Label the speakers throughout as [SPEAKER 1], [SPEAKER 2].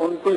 [SPEAKER 1] 29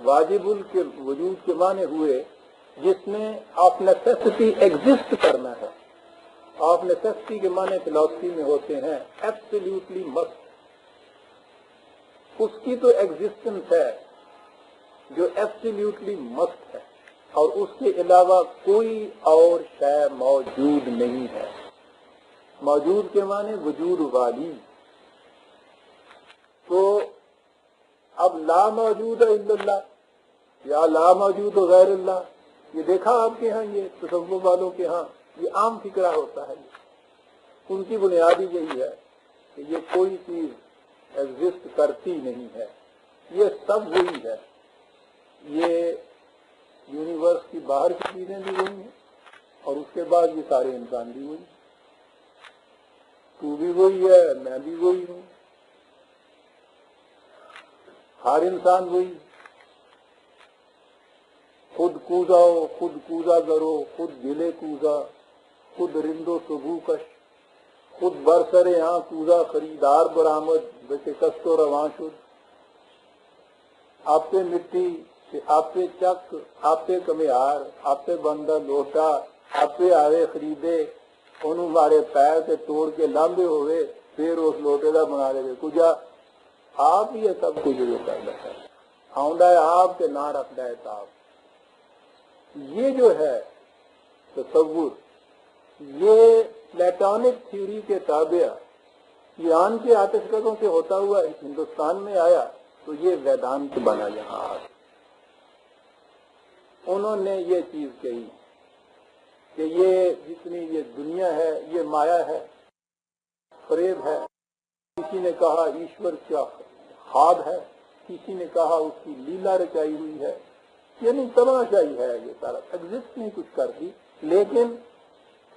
[SPEAKER 1] واجب کے وجود کے معنی ہوئے جس میں آف نیسیسٹی ایگزسٹ کرنا ہے. آف نیسیسٹی کے معنی فلاسفی میں ہوتے ہیں ایبسلیوٹلی مسٹ. اس کی تو ایگزسٹنس ہے جو ایبسلیوٹلی مسٹ ہے، اور اس کے علاوہ کوئی اور شے موجود نہیں ہے. موجود کے معنی وجود والی. تو اب لا موجود الا اللہ یا لا موجود غیر اللہ، یہ دیکھا آپ کے ہاں، یہ تصوف والوں کے ہاں یہ عام فکرہ ہوتا ہے. ان کی بنیادی یہی ہے کہ یہ کوئی چیز ایگزسٹ کرتی نہیں ہے، یہ سب وہی ہے. یہ یونیورس کی باہر کی چیزیں بھی وہی ہیں، اور اس کے بعد یہ سارے انسان بھی وہی. تو بھی وہی ہے، میں بھی وہی ہوں، ہر انسان وہی. خود کوزاؤ خود کوزا کرو، خود گلے کوزا، خود رندو سبو کش، خود برسرے ہاں کوزا خریدار برآمد بشکست و رواں شد. آپ پہ مٹی، آپ پہ چک، آپ پہ کمیار، آپ پہ بندہ لوٹا، آپ پہ آوے خریدے، انہوں مارے پیر سے توڑ کے لامبے ہوئے، پھر اس لوٹے کا بنا لے کجا. آپ یہ سب کچھ جو کر لیتا ہے آؤنڈا ہے آپ کے نہ رکھتا ہے تاب. یہ جو ہے تصور، یہ پلیٹونک تھیوری کے تابع ایران کے آتش کدوں سے ہوتا ہوا ہندوستان میں آیا تو یہ ویدانت بنا یہاں آ. انہوں نے یہ چیز کہی کہ یہ جتنی یہ دنیا ہے یہ مایا ہے، فریب ہے. کسی نے کہا ایشور کیا خواب ہے، کسی نے کہا اس کی لیلا رچائی ہوئی ہے. یعنی تماشائی ہے، یہ سارا ایگزسٹ نہیں کچھ کرتی. لیکن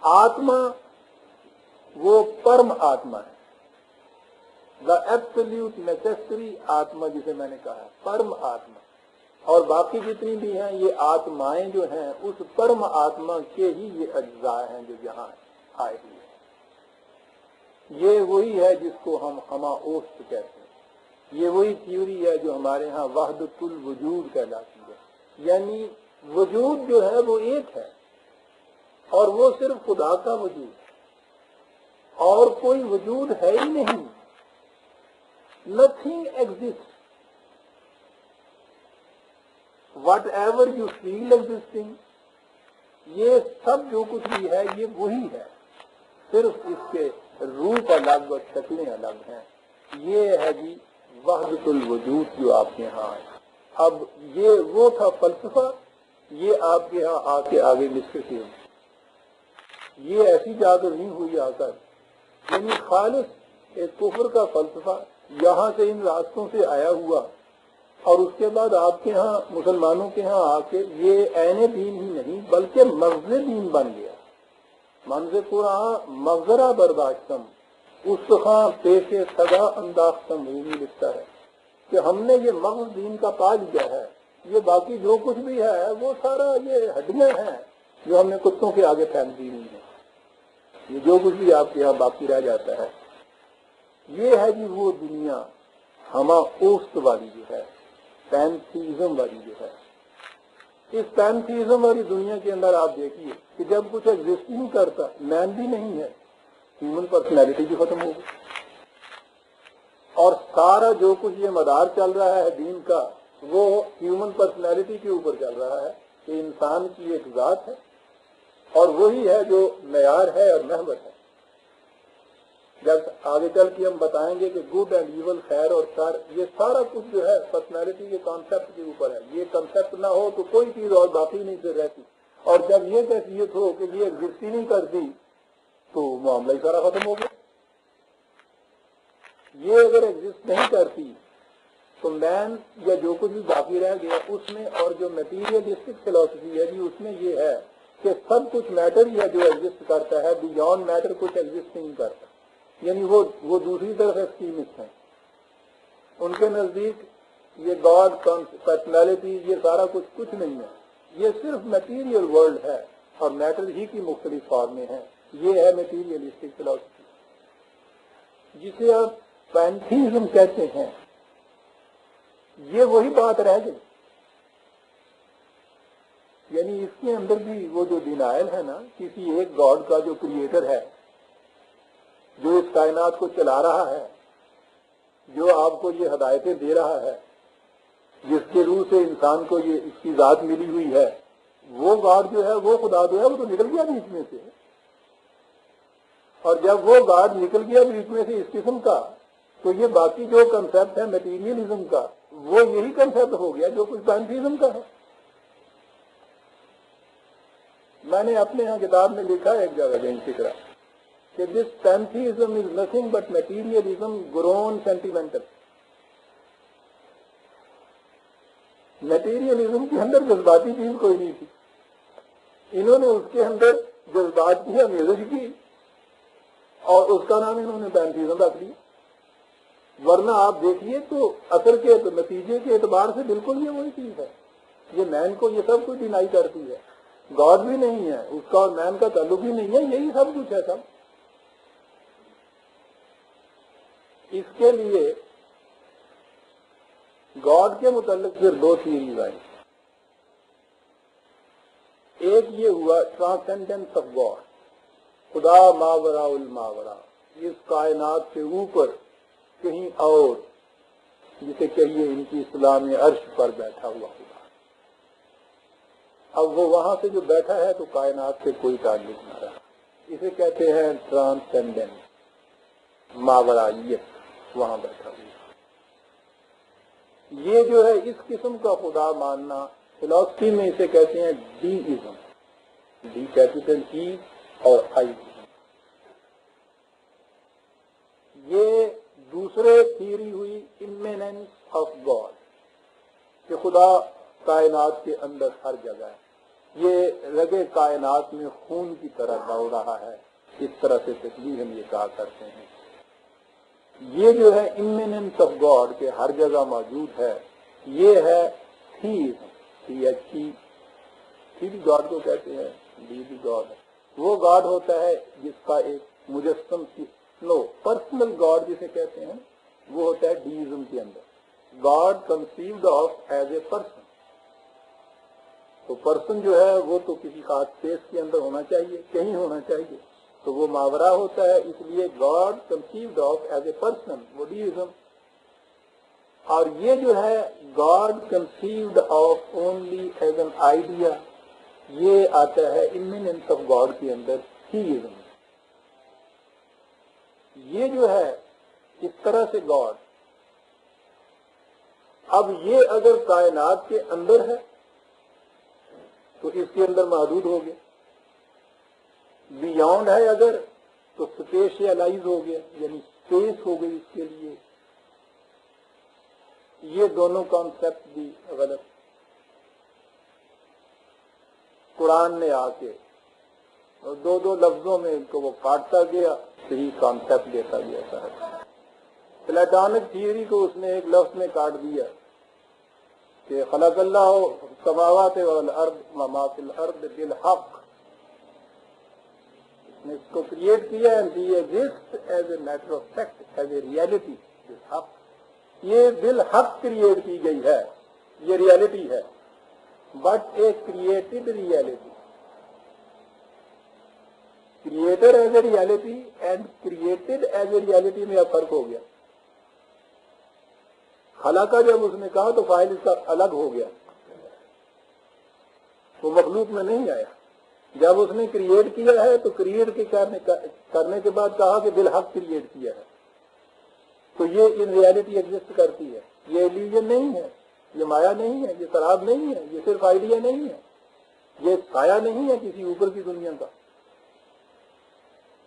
[SPEAKER 1] آتما وہ پرم آتما ہے، دا ایبسلیوٹ نیسیسری آتما جسے میں نے کہا ہے، پرم آتما. اور باقی جتنی بھی ہیں یہ آتمائیں جو ہیں اس پرم آتما کے ہی یہ اجزاء ہیں جو یہاں آئے ہوئے ہیں. یہ وہی ہے جس کو ہم ہما اوست کہتے ہیں. یہ وہی تھیوری ہے جو ہمارے ہاں وحدت الوجود کہلاتی ہے. یعنی وجود جو ہے وہ ایک ہے، اور وہ صرف خدا کا وجود ہے، اور کوئی وجود ہے ہی نہیں. Nothing exist. Whatever you feel existing, یہ سب جو کچھ بھی ہے یہ وہی ہے، صرف اس کے روپ الگ اور شکلیں الگ ہیں. یہ ہے جی وحدت الوجود جو آپ کے ہاں ہے. اب یہ وہ تھا فلسفہ، یہ آپ کے ہاں آ کے آگے ڈسکس ہوئی. یہ ایسی چادر نہیں ہوئی آ کر، یعنی خالص ایک کفر کا فلسفہ یہاں سے ان راستوں سے آیا ہوا، اور اس کے بعد آپ کے ہاں مسلمانوں کے ہاں آ کے یہ عین دین ہی نہیں بلکہ مغز دین بن گیا. منظر قرآن مغزرہ برداشتم استخاں پیش صدا انداختم رومی لکھتا ہے کہ ہم نے یہ مغز دین کا پا لیا ہے. یہ باقی جو کچھ بھی ہے وہ سارا یہ ہڈیاں ہیں جو ہم نے کتوں کے آگے پھینک دی ہوئی ہیں. یہ جو کچھ بھی آپ کے یہاں باقی رہ جاتا ہے یہ ہے جی وہ دنیا ہما اوست والی جو ہے، پینتھیزم والی جو ہے. اس پینتھیزم والی دنیا کے اندر آپ دیکھیے کہ جب کچھ ایگزسٹ نہیں کرتا، مین بھی نہیں ہے، ہیومن پرسنالٹی بھی ختم ہو گئی، اور سارا جو کچھ یہ مدار چل رہا ہے دین کا وہ ہیومن پرسنالٹی کے اوپر چل رہا ہے کہ انسان کی ایک ذات ہے، اور وہی ہے جو معیار ہے اور محور ہے. جب آگے چل کے ہم بتائیں گے کہ گڈ اینڈ ایول، خیر اور شر، یہ سارا کچھ جو ہے پرسنالٹی کے کانسیپٹ کے اوپر ہے. یہ کنسیپٹ نہ ہو تو کوئی چیز اور باقی نہیں پھر رہتی، اور جب یہ کیفیت ہو کہ یہ ایگزسٹ ہی نہیں کرتی تو معاملہ ہی سارا ختم ہو گیا. یہ اگر ایگزسٹ نہیں کرتی تو مین یا جو کچھ بھی باقی رہ گیا اس میں، اور جو میٹیریلسٹک فلاسفی ہے جی اس میں یہ ہے کہ سب کچھ میٹر ہی ہے جو ایگزسٹ کرتا ہے، بیونڈ میٹر کچھ ایگزسٹ نہیں کرتا. یعنی وہ دوسری طرف ایکسٹریمسٹ ہیں. ان کے نزدیک یہ گاڈ پرسنالٹی یہ سارا کچھ نہیں ہے، یہ صرف میٹیریل ورلڈ ہے اور میٹر ہی کی مختلف فارمیں ہیں. یہ ہے میٹیریلسٹک فلاسفی جسے آپ پینتھیزم کہتے ہیں. یہ وہی بات رہ گئی یعنی اس کے اندر بھی وہ جو ڈینائل ہے نا کسی ایک گاڈ کا جو کریٹر ہے، جو اس کائنات کو چلا رہا ہے، جو آپ کو یہ ہدایتیں دے رہا ہے، جس کے روح سے انسان کو یہ اس کی ذات ملی ہوئی ہے، وہ گاڈ جو ہے، وہ خدا جو ہے، وہ تو نکل گیا بیچ میں سے. اور جب وہ گاڈ نکل گیا بیچ میں سے اس قسم کا، تو یہ باقی جو کنسیپٹ ہے میٹیریلزم کا، وہ یہی کنسیپٹ ہو گیا جو کچھ پینتھیزم کا ہے. میں نے اپنے ہاں کتاب میں لکھا ہے ایک جگہ کہیں فکرہ کہ this pantheism is nothing but materialism grown sentimental. Materialism کے اندر جذباتی چیز کوئی نہیں تھی، انہوں نے اس کے اندر جذبات کی آمیزش کی اور اس کا نام انہوں نے پینتھیزم رکھ دیا. ورنہ آپ دیکھیے تو اثر کے نتیجے کے اعتبار سے بالکل یہ وہی چیز ہے. یہ مین کو یہ سب کچھ ڈینائی کرتی ہے، گاڈ بھی نہیں ہے اس کا اور مین کا تعلق بھی نہیں ہے، یہی سب کچھ ہے سب. اس کے لیے گاڈ کے متعلق پھر دو تھیوریز آئی. ایک یہ ہوا ٹرانسینڈنس آف گاڈ، خدا ماورا الماورا، اس کائنات سے اوپر کہیں اور، جسے کہیے ان کی اصطلاح میں عرش پر بیٹھا ہوا خدا. اب وہ وہاں سے جو بیٹھا ہے تو کائنات سے کوئی تعلق نہ رہا. اسے کہتے ہیں ٹرانسینڈنس، ماورائیت، وہاں بیٹھا ہوا. یہ جو ہے اس قسم کا خدا ماننا فلسفی میں اسے کہتے ہیں ڈی ازم، ڈی کیپیٹل ای اور آئی. یہ دوسرے تھیوری ہوئی امیننس آف گاڈ، کہ خدا کائنات کے اندر ہر جگہ ہے. یہ رگے کائنات میں خون کی طرح دوڑ رہا ہے، اس طرح سے تشبیہ ہم یہ کہا کرتے ہیں. یہ جو ہے امیننس آف گاڈ کے ہر جگہ موجود ہے، یہ ہے تھیزم، ٹی ایچ ای، تھی بھی گاڈ کو کہتے ہیں، ڈی بھی گاڈ ہے. وہ گاڈ ہوتا ہے جس کا ایک مجسم پرسنل گاڈ جسے کہتے ہیں، وہ ہوتا ہے ڈیزم کے اندر. God conceived of as a person. تو پرسن جو ہے وہ تو کسی خاص اسپیس کے اندر ہونا چاہیے، کہیں ہونا چاہیے، تو وہ ماورا ہوتا ہے. اس لیے God conceived of as a person, وہ ڈیزم. اور یہ جو ہے God conceived of only as an idea, یہ آتا ہے امیننس آف گاڈ کے اندر تھیزم. یہ جو ہے اس طرح سے گاڈ، اب یہ اگر کائنات کے اندر ہے تو اس کے اندر محدود ہو گیا. بیونڈ ہے اگر تو اسپیشلائز ہو گیا، یعنی اسپیس ہو گئی اس کے لیے. یہ دونوں کانسیپٹ بھی غلط. قرآن نے آ کے دو دو لفظوں میں ان کو وہ کاٹتا گیا، صحیح کانسیپٹ دیتا گیا ہے. پلیٹونک تھیوری کو اس نے ایک لفظ میں کاٹ دیا کہ خلق اللہ السماوات والارض وما فی الارض بالحق. اس نے اس کو کریٹ کیا and he exists as a matter of fact, as a reality. بالحق، یہ بالحق کریٹ کی گئی ہے، یہ ریالٹی ہے، but a created reality. Creator as a reality and created as a reality میں اب فرق ہو گیا. خلقہ جب اس نے کہا تو فاعل اس کا الگ ہو گیا، وہ مخلوق میں نہیں آیا. جب اس نے کریٹ کیا ہے تو کریٹ کے کرنے کے بعد کہا کہ بالحق کریٹ کیا ہے، تو یہ ان ریالٹی ایگزسٹ کرتی ہے. یہ ایلیوژن نہیں ہے، یہ مایا نہیں ہے، یہ سراب نہیں ہے، یہ صرف آئیڈیا نہیں ہے، یہ سایہ نہیں ہے کسی اوپر کی دنیا کا،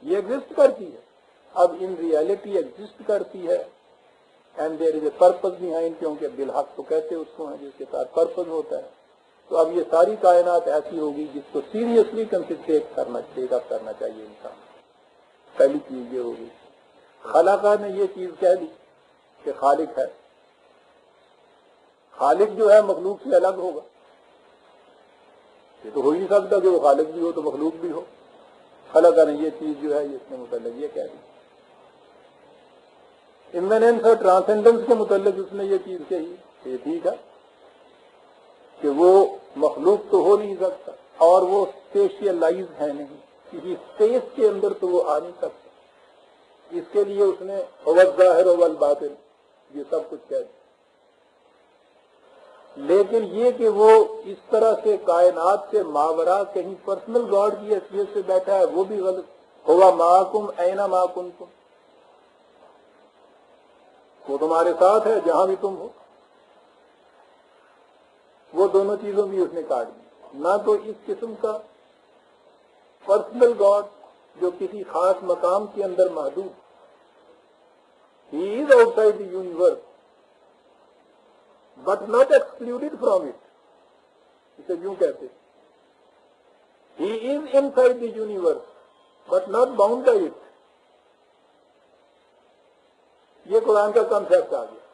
[SPEAKER 1] یہ ایگزسٹ کرتی ہے. اب ان ریالٹی ایگزسٹ کرتی ہے and there is a purpose behind, کیونکہ بالحق تو کہتے اس کو ہیں جس کے ساتھ پرپز ہوتا ہے. تو اب یہ ساری کائنات ایسی ہوگی جس کو سیریسلی کنسیڈریٹ کرنا چاہیے انسان. پہلی چیز یہ ہوگی. خالقہ نے یہ چیز کہہ دی کہ خالق ہے. خالق جو ہے مخلوق سے الگ ہوگا، یہ تو ہو ہی نہیں سکتا کہ وہ خالق بھی ہو تو مخلوق بھی ہو. خالقہ نے یہ چیز جو ہے اس کے متعلق یہ کہہ دی. امیننس اور ٹرانسینڈنس کے متعلق اس نے یہ چیز کہی کہ ٹھیک ہے، کہ وہ مخلوق تو ہو نہیں سکتا اور وہ اسپیشلائز ہے نہیں، کسی اسپیس کے اندر تو وہ آ نہیں سکتا. اس کے لیے اس نے الظاہر والباطن یہ سب کچھ کہہ دیا. لیکن یہ کہ وہ اس طرح سے کائنات سے ماورا کہیں پرسنل گاڈ کی حیثیت سے بیٹھا ہے وہ بھی غلط. ہوا معکم اینا ما کنتم، وہ تمہارے ساتھ ہے جہاں بھی تم ہو. وہ دونوں چیزوں بھی اس نے کاٹ دی. نہ تو اس قسم کا پرسنل گاڈ جو کسی خاص مقام کے اندر محدود، he is outside the universe but not excluded from it, اسے یوں کہتے. He is inside the universe but not bound by it. یہ قرآن کا کنسیپٹ آ گیا.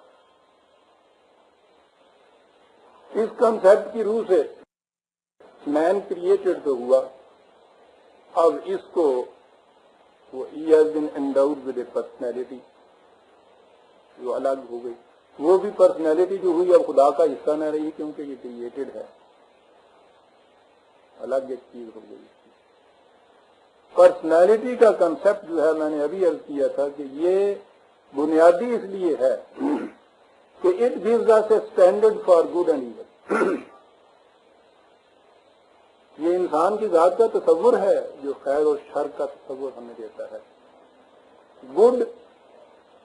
[SPEAKER 1] اس کنسیپٹ کی روح سے مین کریٹڈ تو ہوا، اب اس کو وہ he has been endowed with a personality جو الگ ہو گئی. وہ بھی پرسنالٹی جو ہوئی اب خدا کا حصہ نہ رہی کیونکہ یہ کریٹڈ ہے، الگ ایک چیز ہو گئی. پرسنالٹی کا کنسیپٹ جو ہے میں نے ابھی عرض کیا تھا کہ یہ بنیادی اس لیے ہے کہ it gives us a standard for good and evil. یہ انسان کی ذات کا تصور ہے جو خیر اور شر کا تصور ہمیں دیتا ہے. Good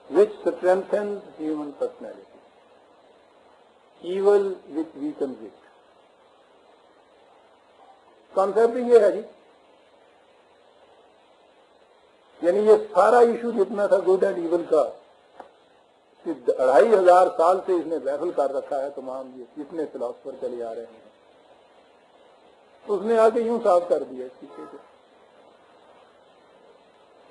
[SPEAKER 1] which strengthens human personality, evil which weakens it. Concept یہ ہے جی، یعنی یہ سارا ایشو جتنا تھا گڈ اینڈ ایول کا 2500 سال سے اس نے بیفل کر رکھا ہے تمام یہ جتنے فلاسفر چلے آ رہے ہیں. اس نے آگے یوں صاف کر دیا اس چیز کو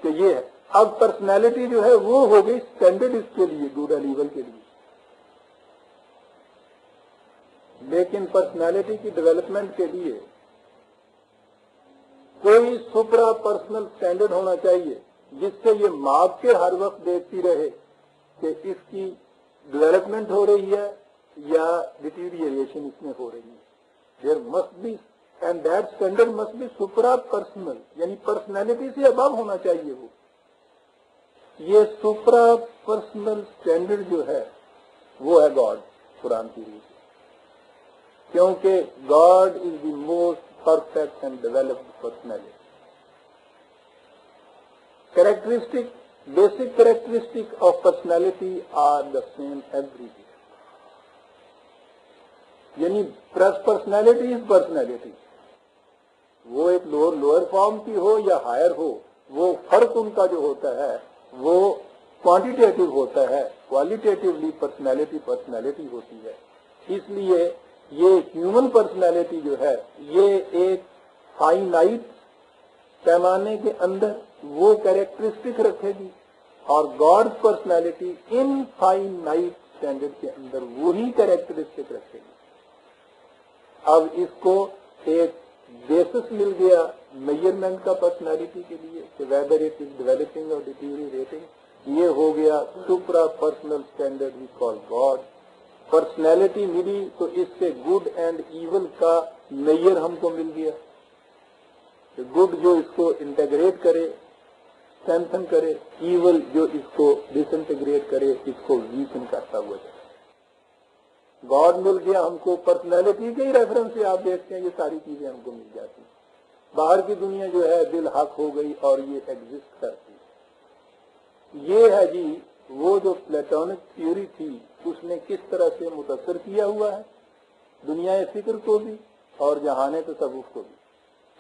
[SPEAKER 1] کہ یہ ہے. اب پرسنالٹی جو ہے وہ ہو گئی اسٹینڈرڈ اس کے لیے گڈ اینڈ ایول کے لیے. لیکن پرسنالٹی کی ڈیولپمنٹ کے لیے کوئی سپرا پرسنل اسٹینڈرڈ ہونا چاہیے جس سے یہ ماپ کے ہر وقت دیکھتی رہے کہ اس کی ڈیولپمنٹ ہو رہی ہے یا ڈیٹیریشن اس میں ہو رہی ہے. There must be and that standard must be suprapersonal, یعنی پرسنالٹی سے ابو ہونا چاہیے. وہ یہ سپرا پرسنل اسٹینڈرڈ جو ہے وہ ہے گاڈ قرآن کی روح سے، کیونکہ God is the most perfect and developed personality. Characteristic basic characteristic of personality are the same every day. یعنی پرسنالٹی از پرسنالٹی، وہ ایک لوور فارم کی ہو یا ہائر ہو، وہ فرق ان کا جو ہوتا ہے وہ کوانٹیٹیو ہوتا ہے، کوالیٹیٹیولی پرسنالٹی ہوتی ہے. اس لیے یہ ہیومن پرسنالٹی جو ہے یہ ایک فائنائٹ پیمانے کے اندر وہ کریکٹرسٹک رکھے گی اور God personality in finite standard کے اندر وہی کریکٹرسٹک رکھے گی. اب اس کو ایک بیسس مل گیا میجرمنٹ کا پرسنالٹی کے لیے کہ ویدر اٹ از ڈیولپنگ اور ڈیٹیریٹنگ. یہ ہو گیا suprapersonal standard we call God. Personality ملی تو اس سے گڈ اینڈ ایول کا میئر ہم کو مل گیا کہ گڈ جو اس کو انٹیگریٹ کرے اسٹرینتھن کرے، ایول جو اس کو ڈس انٹیگریٹ کرے اس کو ویکن کرتا ہوا جائے. گاڈ مل گیا ہم کو. پرسنالٹی کے ہی ریفرنس سے آپ دیکھتے ہیں یہ ساری چیزیں ہم کو مل جاتی ہیں. باہر کی دنیا جو ہے بالحق ہو گئی اور یہ ایگزسٹ کرتی ہے. یہ ہے جی وہ جو پلیٹونک تھیوری تھی اس نے کس طرح سے متاثر کیا ہوا ہے دنیا فکر کو بھی اور جہان تصوف کو بھی.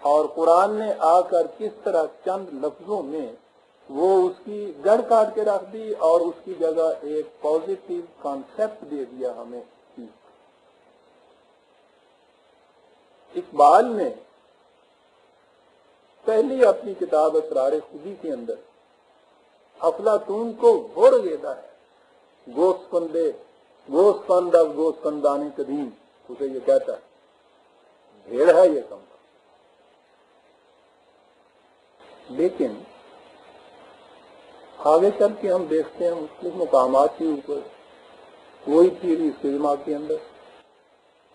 [SPEAKER 1] اور قرآن نے آ کر کس طرح چند لفظوں میں وہ اس کی گڑ کاٹ کے رکھ دی اور اس کی جگہ ایک پازیٹیو کانسیپٹ دے دیا ہمیں. اقبال نے پہلی اپنی کتاب اسرار خودی کے اندر افلاطون کو بھوڑ دیتا ہے، گوشت فندان قدیم، اسے یہ کہتا ہے بھیڑ ہے یہ کم. لیکن آگے چل کے ہم دیکھتے ہیں مختلف مقامات کے اوپر وہی تھیوری اس کے دماغ کے اندر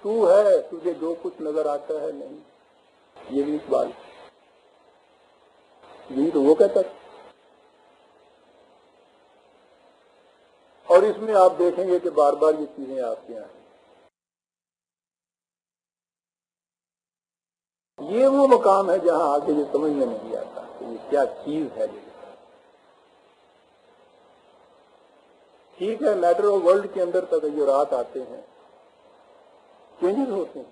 [SPEAKER 1] تو ہے، تجھے جو کچھ نظر آتا ہے نہیں. یہ بھی اقبال، یہی تو وہ کہتا تھا. اور اس میں آپ دیکھیں گے کہ بار بار یہ چیزیں آپ کے یہاں ہیں. یہ وہ مقام ہے جہاں آگے یہ سمجھ میں نہیں آتا کہ یہ کیا چیز ہے. ٹھیک ہے، میٹر آف ورلڈ کے اندر تغیرات آتے ہیں، چینجز ہوتے ہیں،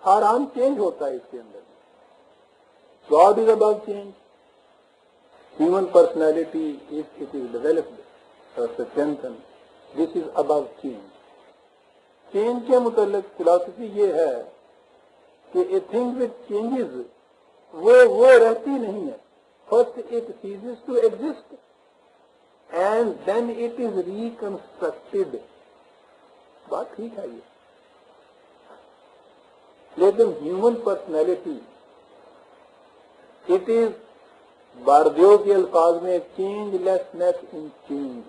[SPEAKER 1] ہر آن چینج ہوتا ہے اس کے اندر. God is above change. Human personality, if it is developed or strengthened, this is above change. Change کے متعلق فلاسفی یہ ہے کہ a thing which changes وہ رہتی نہیں ہے. First it ceases to exist and then it is reconstructed. بات ٹھیک ہے یہ. لیکن ہیومن پرسنالٹی اٹ از باردیو کے الفاظ میں چینج لیسنیس ان چینج،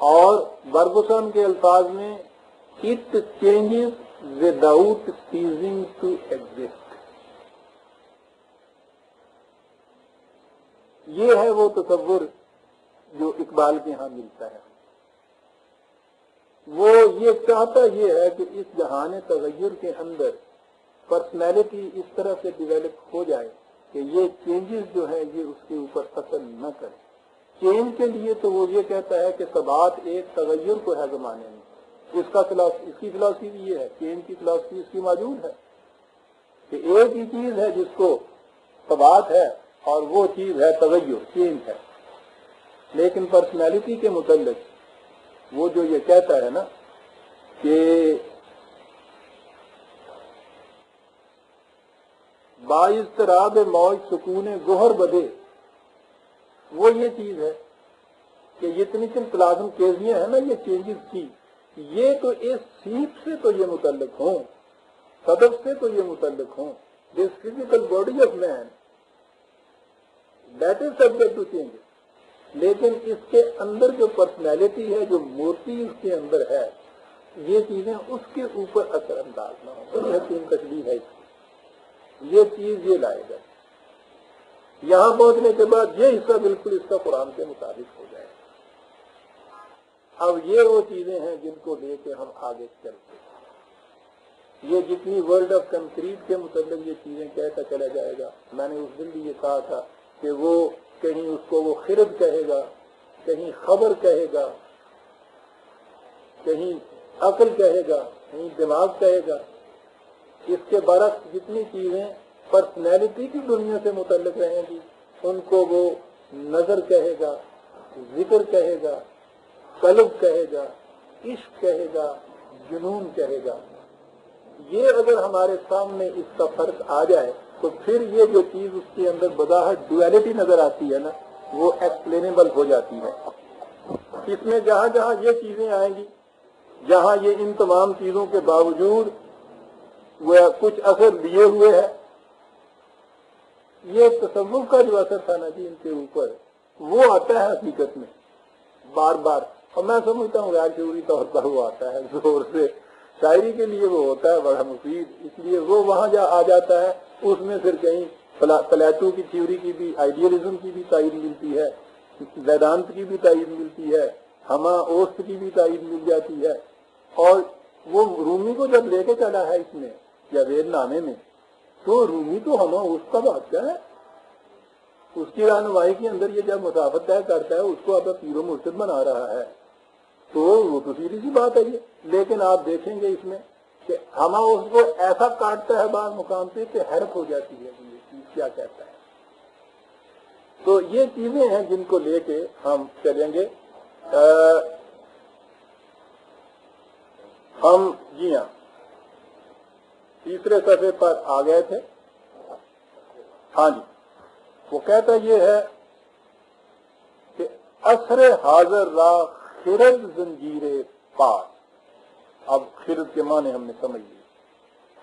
[SPEAKER 1] اور برگسن کے الفاظ میں it changes without ceasing to exist. یہ ہے وہ تصور جو اقبال کے ہاں ملتا ہے. وہ یہ چاہتا یہ ہے کہ اس جہان تغیر کے اندر پرسنالٹی اس طرح سے ڈیولپ ہو جائے کہ یہ چینجز جو ہے یہ اس کے اوپر اثر نہ کرے. چینج کے لیے تو وہ یہ کہتا ہے کہ ثبات ایک تغیر کو ہے زمانے میں. اس کی فلاسفی بھی یہ ہے، چینج کی فلاسفی اس کی موجود ہے کہ ایک ہی چیز ہے جس کو ثبات ہے اور وہ چیز ہے تغیر، چینج ہے. لیکن پرسنالٹی کے متعلق وہ جو یہ کہتا ہے نا کہ بااضطراب موج سکون گوہر بدے، وہ یہ چیز ہے کہ جتنی پلازم کیزیاں ہیں نا یہ چینجز کی، یہ تو اس سیپ سے تو یہ متعلق ہوں، صدف سے تو یہ متعلق ہوں. This physical body of man that is subject to change. لیکن اس کے اندر جو پرسنالٹی ہے، جو مورتی اس کے اندر ہے، یہ چیزیں اس کے اوپر اثر انداز نہ ہو. بڑی حسین تشبیہ ہے اس کی. یہ چیز یہ لائے گا، یہاں پہنچنے کے بعد یہ حصہ بالکل اس کا قرآن کے مطابق ہو جائے. اب یہ وہ چیزیں ہیں جن کو لے کے ہم آگے چلتے ہیں. یہ جتنی ورلڈ آف کنکریٹ کے متعلق یہ چیزیں کہتا چلا جائے گا. میں نے اس دن بھی یہ کہا تھا کہ وہ کہیں اس کو وہ خرد کہے گا، کہیں خبر کہے گا، کہیں عقل کہے گا، کہیں دماغ کہے گا. اس کے برعکس جتنی چیزیں پرسنالٹی کی دنیا سے متعلق رہیں گی ان کو وہ نظر کہے گا، ذکر کہے گا، قلب کہے گا، عشق کہے گا، جنون کہے گا. یہ اگر ہمارے سامنے اس کا فرق آ جائے تو پھر یہ جو چیز اس کے اندر بظاہر ڈویلٹی نظر آتی ہے نا وہ ایکسپلینیبل ہو جاتی ہے. اس میں جہاں جہاں یہ چیزیں آئیں گی، جہاں یہ ان تمام چیزوں کے باوجود وہ کچھ اثر لیے ہوئے ہے، یہ تصوف کا جو اثر تھا نا جی ان کے اوپر وہ آتا ہے حقیقت میں بار بار. اور میں سمجھتا ہوں غیر شعوری طور پر وہ آتا ہے زور سے. شاعری کے لیے وہ ہوتا ہے بڑا مفید، اس لیے وہ وہاں آ جاتا ہے. اس میں پھر کہیں پلیٹو کی تھیوری کی بھی، آئیڈیلزم کی بھی تائید ملتی ہے، ویدانت کی بھی تائید ملتی ہے، ہما اوست کی بھی تائید مل جاتی ہے. اور وہ رومی کو جب لے کے چلا ہے اس میں یا وید نامے میں، تو رومی تو ہما اوست کا بادشاہ ہے. اس کی رہنمائی کے اندر یہ جب مسافت طے کرتا ہے اس کو اب پیر و مرشد بنا رہا ہے، تو وہ تو سیدھی سی بات ہے یہ. لیکن آپ دیکھیں گے اس میں کہ ہما اس کو ایسا کاٹتا ہے بعض مقام پہ کہ حیرت ہو جاتی ہے کہ یہ چیز کیا کہتا ہے. تو یہ چیزیں ہیں جن کو لے کے ہم چلیں گے. ہم جی ہاں تیسرے صفحے پر آ گئے تھے. ہاں جی، وہ کہتا یہ ہے کہ عصر حاضر را خرد زنجیر پاس. اب خرد کے معنی ہم نے سمجھ لی.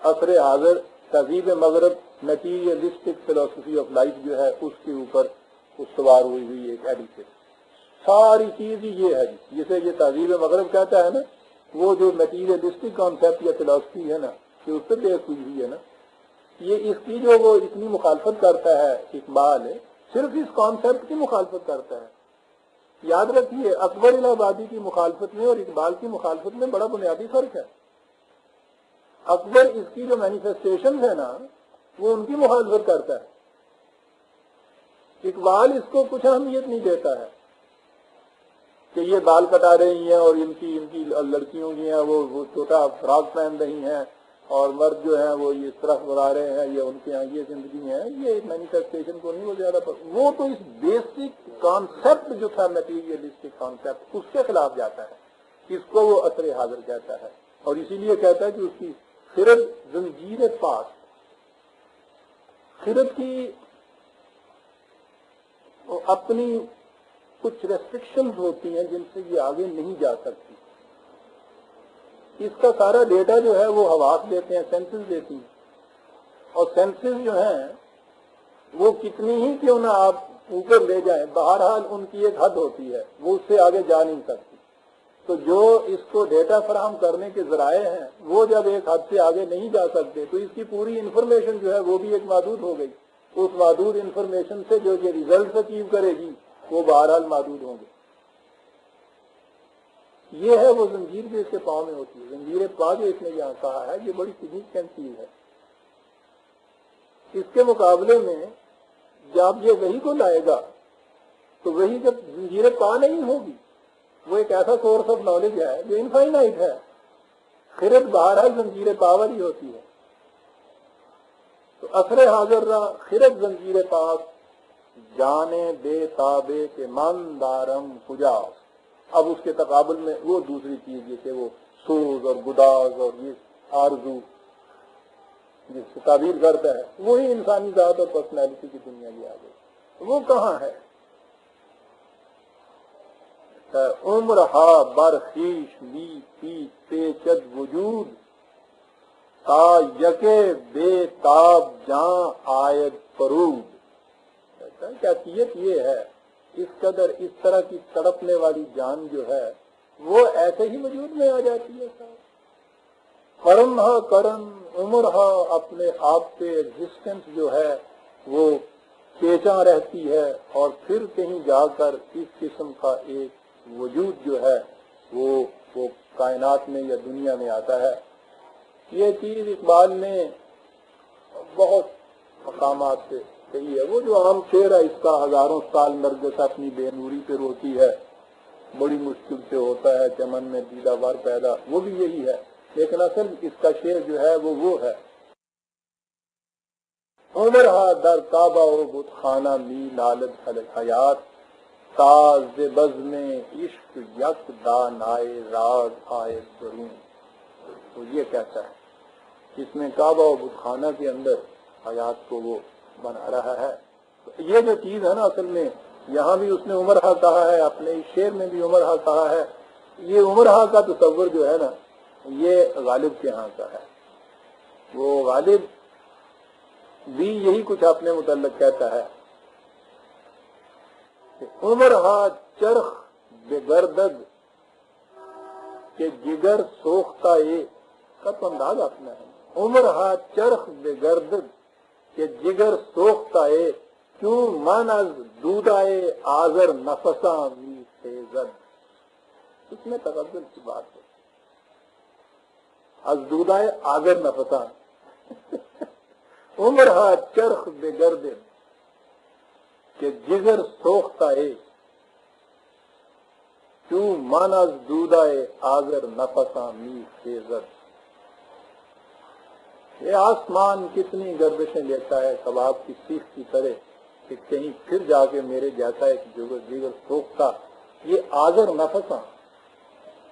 [SPEAKER 1] عصر حاضر تہذیب مغرب میٹیریلسٹک فلسفی آف لائف جو ہے اس کے اوپر استوار ہوئی ایک ایڈیشن. ساری چیز ہی یہ ہے جسے یہ تہذیب مغرب کہتا ہے نا، وہ جو میٹیریلسٹک کانسیپٹ یا فلاسفی ہے نا کہ اس سے بیس ہوئی ہے نا، یہ اس کی جو وہ اتنی مخالفت کرتا ہے اقبال ہے، صرف اس کانسیپٹ کی مخالفت کرتا ہے. یاد رکھیے اکبر الہ آبادی کی مخالفت میں اور اقبال کی مخالفت میں بڑا بنیادی فرق ہے. اکبر اس کی جو مینیفیسٹیشن ہے نا وہ ان کی مخالفت کرتا ہے، اقبال اس کو کچھ اہمیت نہیں دیتا ہے کہ یہ بال کٹا رہی ہیں اور ان کی لڑکیوں کی ہیں وہ چھوٹا فراک پہن رہی ہیں اور مرد جو ہیں وہ یہ طرف بڑھا رہے ہیں، یہ ان کے یہاں یہ زندگی ہے. یہ مینیفیسٹیشن کو نہیں وہ زیادہ وہ تو اس بیسک کانسیپٹ جو تھا میٹیریلسٹک کانسیپٹ اس کے خلاف جاتا ہے. اس کو وہ عصر حاضر کہتا ہے اور اسی لیے کہتا ہے کہ اس کی خرد زنجیر پاس، خرد کی اپنی کچھ ریسٹرکشنز ہوتی ہیں جن سے یہ آگے نہیں جا سکتی. اس کا سارا ڈیٹا جو ہے وہ حواس دیتے ہیں، سینسز دیتی ہیں، اور سینسز جو ہیں وہ کتنی ہی کیوں نہ آپ اوپر لے جائیں بہرحال ان کی ایک حد ہوتی ہے، وہ اس سے آگے جا نہیں سکتی. تو جو اس کو ڈیٹا فراہم کرنے کے ذرائع ہیں وہ جب ایک حد سے آگے نہیں جا سکتے تو اس کی پوری انفارمیشن جو ہے وہ بھی ایک محدود ہو گئی. اس محدود انفارمیشن سے جو یہ ریزلٹ اچیو کرے گی وہ بہرحال محدود ہوں گے. یہ ہے وہ زنجیر جو اس کے پاؤں میں ہوتی ہے. زنجیر پا جو اس نے یہاں کہا ہے یہ بڑی سگنیفیکینٹ چیز ہے. اس کے مقابلے میں جب یہ وہی کو لائے گا تو وہی جب زنجیر پا نہیں ہوگی وہ ایک ایسا سورس آف نالج ہے جو انفائنائٹ ہے. خرد بہرحال زنجیر پاور ہی ہوتی ہے. تو عصر حاضر را خرد زنجیر پاس جانے بے تابے کے من دارم کجاس. اب اس کے تقابل میں وہ دوسری چیز جیسے وہ سوز اور گداز اور یہ آرزو جس سے تعبیر کرتا ہے وہی انسانی ذات اور پرسنالٹی کی دنیا کی آ گئی. وہ کہاں ہے؟ عمر ہا برخیش می پی پیچد وجود تا یکے بے تاب جاں آید فرود. کیفیت یہ ہے اس قدر اس طرح کی تڑپنے والی جان جو ہے وہ ایسے ہی وجود میں آ جاتی ہے. کرم ہا کرم عمر ہا اپنے آپ پہ ایگزسٹنس جو ہے وہ پیچاں رہتی ہے اور پھر کہیں جا کر اس قسم کا ایک وجود جو ہے وہ کائنات میں یا دنیا میں آتا ہے. یہ چیز اقبال نے بہت مقامات سے کہی ہے. وہ جو عام شعر ہے اس کا ہزاروں سال نرگس اپنی بے نوری پہ روتی ہے، بڑی مشکل سے ہوتا ہے چمن میں دیدہ ور پیدا، وہ بھی یہی ہے. لیکن اصل اس کا شعر جو ہے وہ ہے عمر ہا در کعبہ و بت خانہ می لالت حیات تاز بز میں عشق یک دانائے راز آئے درون. تو یہ کہتا ہے اس میں کعبہ و بت خانہ کے اندر حیات کو وہ بنا رہا ہے. یہ جو چیز ہے نا اصل میں یہاں بھی اس نے عمر ہا کہا ہے، اپنے اس شعر میں بھی عمر ہا کہا ہے. یہ عمر ہا کا تصور جو ہے نا یہ غالب کے ہاں کا ہے. وہ غالب بھی یہی کچھ اپنے متعلق کہتا ہے کہ عمر ہا چرخ بے گردد کہ جگر سوختہ کا تو انداز اپنا ہے. عمر ہا چرخ بے گردد کہ جگر سوختہ کیوں من از دودائے آذر نفساں می خیزد. اس میں تغزل کی بات ہے. از دودائے آذر نفساں عمر ہا چرخ بے گردد کہ جگر سوختہ کیوں من از دودائے آذر نفساں می خیزد. یہ آسمان کتنی گردشیں لیتا ہے کباب کی سیخ کی طرح کہ کہیں پھر جا کے میرے جیسا ایک جگر سوختہ. یہ آذر نفساں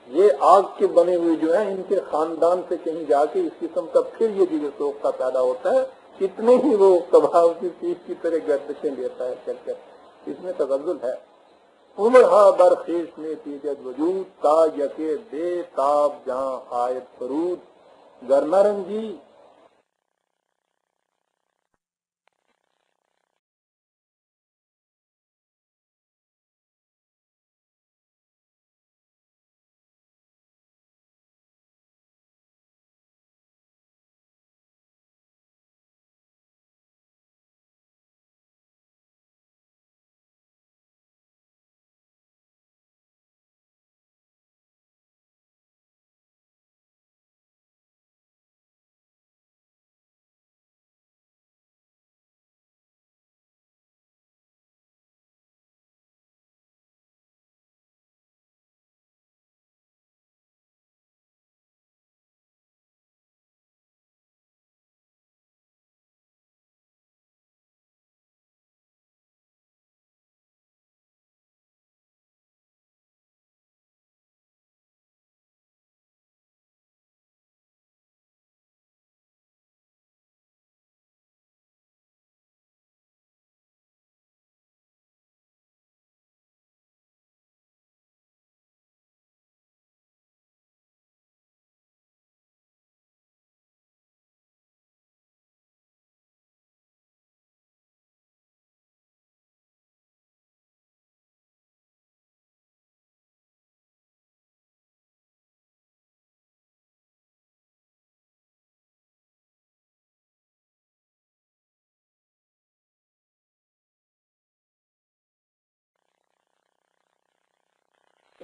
[SPEAKER 1] یہ آگ کے بنے ہوئے جو ہیں ان کے خاندان سے کہیں جا کے اس قسم کا پھر یہ جگر سوختہ پیدا ہوتا ہے. کتنے ہی وہ کباب کی سیخ کی طرح گردشیں لیتا ہے چل کر. اس میں تغزل ہے. عمر ہا برخیش میں پیجد وجود تا یکے بے تاب جہاں آیت فرود گر نہ رنجی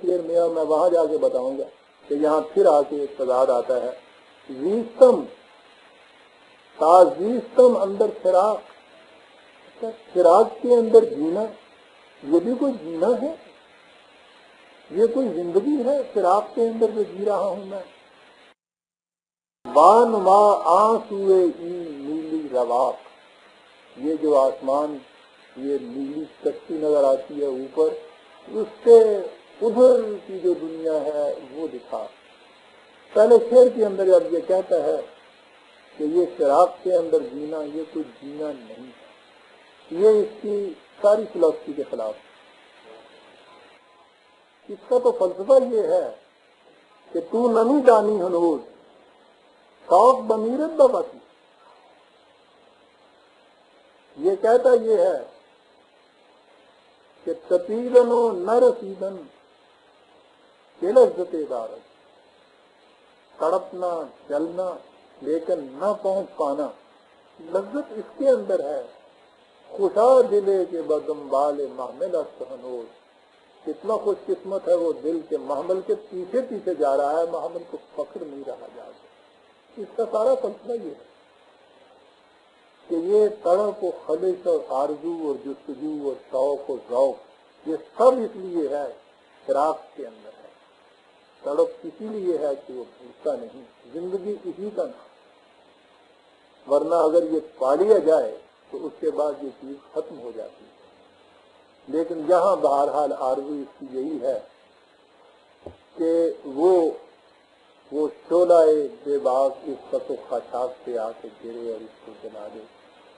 [SPEAKER 1] شعر میں، اور میں وہاں جا کے بتاؤں گا کہ یہاں پھر آ کے ایک تضاد آتا ہے. زیستم تازیستم اندر فراق، فراق کے اندر جینا، یہ بھی کوئی جینا ہے؟ یہ کوئی زندگی ہے فراق کے اندر جو جی رہا ہوں میں؟ بانما آنسوئے این نیلی رواق، یہ جو آسمان، یہ نیلی کشتی نظر آتی ہے اوپر، اس سے ادھر کی جو دنیا ہے وہ دکھا. پہلے شعر کے اندر اب یہ کہتا ہے کہ یہ فراق کے اندر جینا یہ کوئی جینا نہیں ہے، یہ اس کی ساری فلسفی کے خلاف. اس کا تو فلسفہ یہ ہے کہ تو نمی دانی ہنوز شوق بمیرت بواتی. یہ کہتا یہ ہے کہ تپیدن و نہ رسیدن کہ لذت دارت، تڑپنا چلنا لیکن نہ پہنچ پانا، لذت اس کے اندر ہے. خوشا دلے کے بدمبال محمل است ہنوز، کتنا خوش قسمت ہے وہ دل کے محمل کے پیچھے پیچھے جا رہا ہے، محمل کو فخر نہیں رہا جا سکتا. اس کا سارا فلسفہ یہ ہے کہ یہ تڑپ و خلش اور آرزو اور جستجو اور شوق و ذوق یہ سب اس لیے ہے فراق کے اندر ہے. تڑپ اسی لیے ہے کہ وہ بھولتا نہیں، زندگی اسی کا نام، ورنہ اگر یہ پا لیا جائے تو اس کے بعد یہ چیز ختم ہو جاتی ہے. لیکن یہاں بہرحال آرزو اس کی یہی ہے کہ وہ شعلہ بے باک اس خط و خاشاک سے آ کے گرے اور اس کو جلا دے،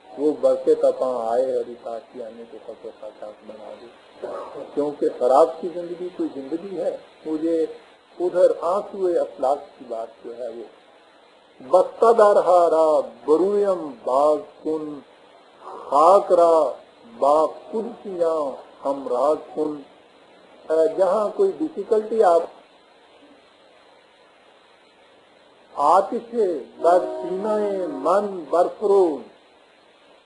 [SPEAKER 1] وہ برقے تپاں آئے اور اس آشیانے کو خط و خاشاک بنا دے. کیونکہ خراب کی زندگی کوئی زندگی ہے. مجھے ادھر آنسوئے افلاک کی بات جو ہے وہ بستہ دارہا را برویم باغ کن، خاک را با قدسیاں ہم راز کن. جہاں کوئی ڈیفیکلٹی آپ آتش در سینہ من برفروز،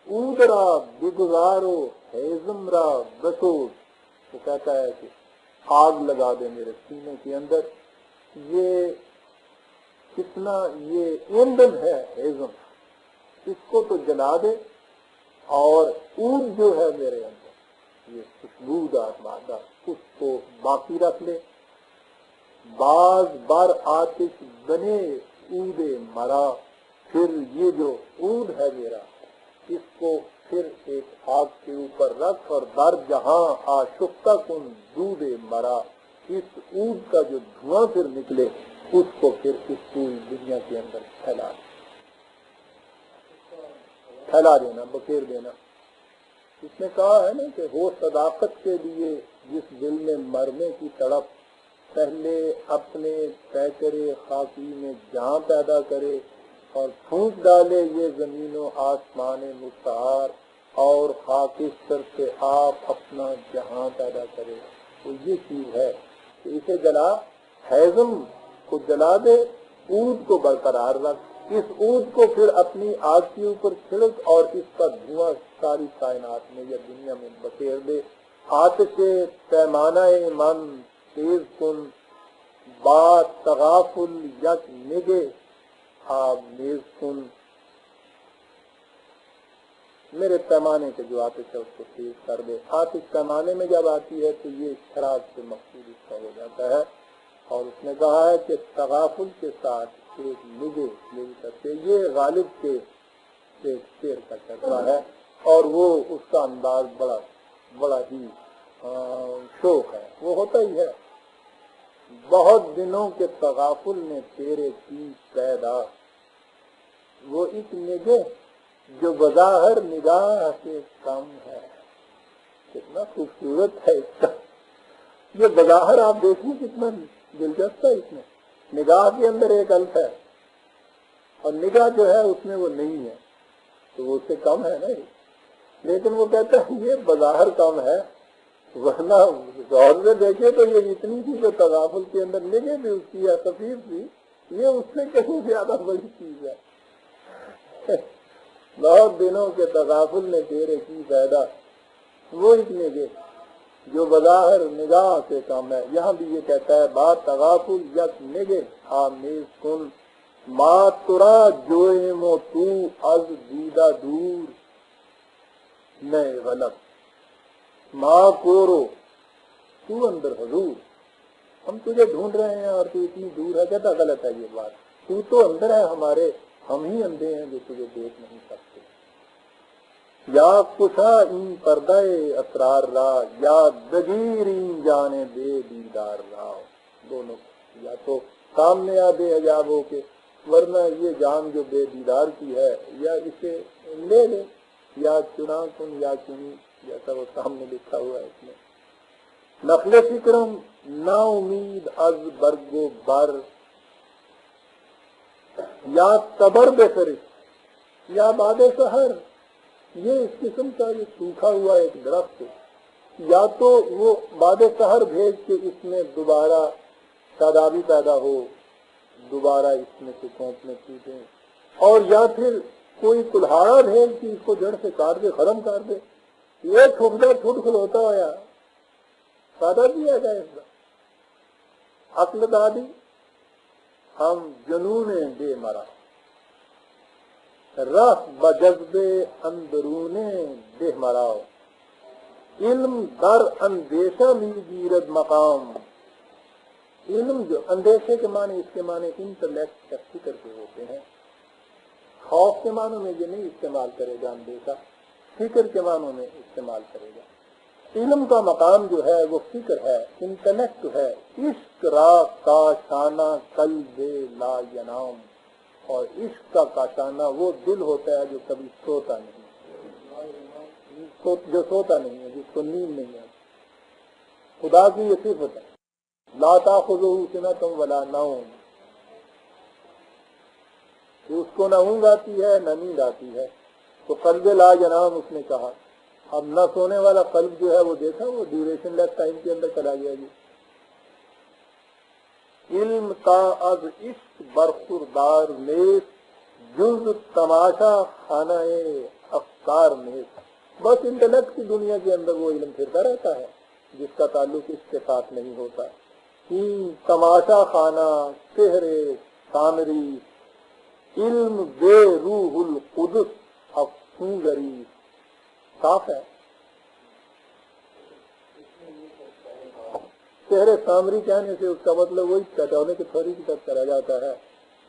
[SPEAKER 1] اود را بگزارو ہیزم را بسوز. وہ کہتا ہے کہ آگ لگا دے میرے سینے کے اندر. یہ کتنا یہ ایندھن ہے ہیزم، اس کو تو جلا دے، اور اود جو ہے میرے اندر یہ خوشبودار مادہ اس کو باقی رکھ لے. باز بر آتش بنے اود مرا، پھر یہ جو اود ہے میرا اس کو پھر ایک آگ کے اوپر رکھ، اور در جہاں آشفتہ کن دود مرا، اس اود کا جو دھواں پھر نکلے اس کو پھر اس پوری دنیا کے اندر پھیلا دینا، بکھیر دینا. اس نے کہا ہے نا کہ ہو صداقت کے لیے جس دل میں مرنے کی تڑپ، پہلے اپنے پیکرے خاکی میں جہاں پیدا کرے اور پھونک ڈالے یہ زمین و آسمان مستعار، اور خاکستر سے آپ اپنا جہاں پیدا کرے. تو یہ چیز ہے کہ اسے جلا، ہیزم کو جلا دے، اود کو برقرار رکھ، اس اود کو پھر اپنی آگ کے اوپر چھڑک اور اس کا دھواں ساری کائنات میں یا دنیا میں بکھیر دے. آتش پیمانہ من تیز کن، با تغافل یک نگے آب نیز کن. میرے پیمانے کے جو آتش ہے اس کو تیز کر دے. آتش پیمانے میں جب آتی ہے تو یہ شراب سے مقصود اس کا ہو جاتا ہے. اور اس نے کہا ہے کہ تغافل کے ساتھ ایک نگے مل سکتے، یہ غالب کے ایک شعر کا چرچا ہے، اور وہ اس کا انداز بڑا ہی شوق ہے. وہ ہوتا ہی ہے بہت دنوں کے تغافل نے تیرے کی پیدا، وہ ایک نگہ جو بظاہر نگاہ سے کم ہے. کتنا خوبصورت ہے اس کا یہ بظاہر، آپ دیکھیں کتنا دلچسپ ہے. اس میں نگاہ کے اندر ایک الف ہے اور نگاہ جو ہے اس میں وہ نہیں ہے، تو وہ اس سے کم ہے نا. لیکن وہ کہتا ہے یہ بظاہر کم ہے، ورنہ غور سے دیکھے تو یہ اتنی تھی جو تغافل کے اندر نگہ بھی اس کی خفیف تھی، یہ اس سے کہیں زیادہ بڑی چیز ہے. بہت دنوں کے تغافل نے تیرے کی پیدا، وہ ایک نگہ جو بظاہر نگاہ سے کم ہے. یہاں بھی یہ کہتا ہے بات تغافل یک نگہ آمیز کن ما ترا جوئم و تو از دیدہ دور نئے غلط ما کورو تو اندر حضور ہم تجھے ڈھونڈ رہے ہیں اور تو اتنی دور ہے. کہتا غلط ہے یہ بات, تو اندر ہے ہمارے, ہم ہی اندھے ہیں جو تجھے دیکھ نہیں سکتے. یا کشا این پردہ اسرار را یا دگیر این جانے بے دیدار را. دونوں یا تو سامنے آ بے حجاب ہو کے, ورنہ یہ جان جو بے دیدار کی ہے یا اسے لے لے, یا چنا کن یا چنی جیسا وہ سامنے لکھا ہوا ہے اس میں. نخل فکرم نا امید از برگ و بر یا تبر بے فرش یا باد سحر. یہ اس قسم کا یہ سوکھا ہوا ایک درخت, یا تو وہ باد سحر بھیج کے اس میں دوبارہ شادابی پیدا ہو, دوبارہ اس میں سے کونپنے ٹوٹیں, اور یا پھر کوئی کلہاڑا بھیج کے اس کو جڑ سے کاٹ دے, ختم کر دے. یہ ٹھٹ کھلوتا ہوا سادہ دیا جائے اس کا عقل دادی. ہم جنون بے مرا رہ بجذب اندرون بے مراؤ علم در اندیشہ می گیرد مقام. علم جو اندیشے کے معنی, اس کے معنی انٹلیکٹ فکر کے ہوتے ہیں. خوف کے معنوں میں یہ نہیں استعمال کرے گا اندیشہ, فکر کے معنوں میں استعمال کرے گا. علم کا مقام جو ہے وہ فکر ہے, انٹلیکٹ ہے. عشق را کاشانہ قلب لا ینام, اور عشق کا کاشانہ وہ دل ہوتا ہے جو کبھی سوتا نہیں, جو سوتا نہیں ہے, جس کو نیند نہیں ہے. خدا کی یہ صفت ہے لا تاخذہ سنۃ ولا نوم, اس کو نہ اونگ آتی ہے نہ نیند آتی ہے. تو قلب لا ینام اس نے کہا. اب نہ سونے والا قلب جو ہے وہ دیکھا, وہ ڈیوریشن لیس ٹائم کے اندر چلا گیا. جی علم کا از عشق برخوردار نیز جز تماشا خانہ افکار نیز. بس انٹلیکٹ کی دنیا کے اندر وہ علم پھرتا رہتا ہے جس کا تعلق اس کے ساتھ نہیں ہوتا. تماشا خانہ سحر سامری علم بے روح القدس افسونگری. صاف ہے. سحر سامری کہنے سے اس کا مطلب وہی پیٹرنے کی تھوڑی کی طرف چلا جاتا ہے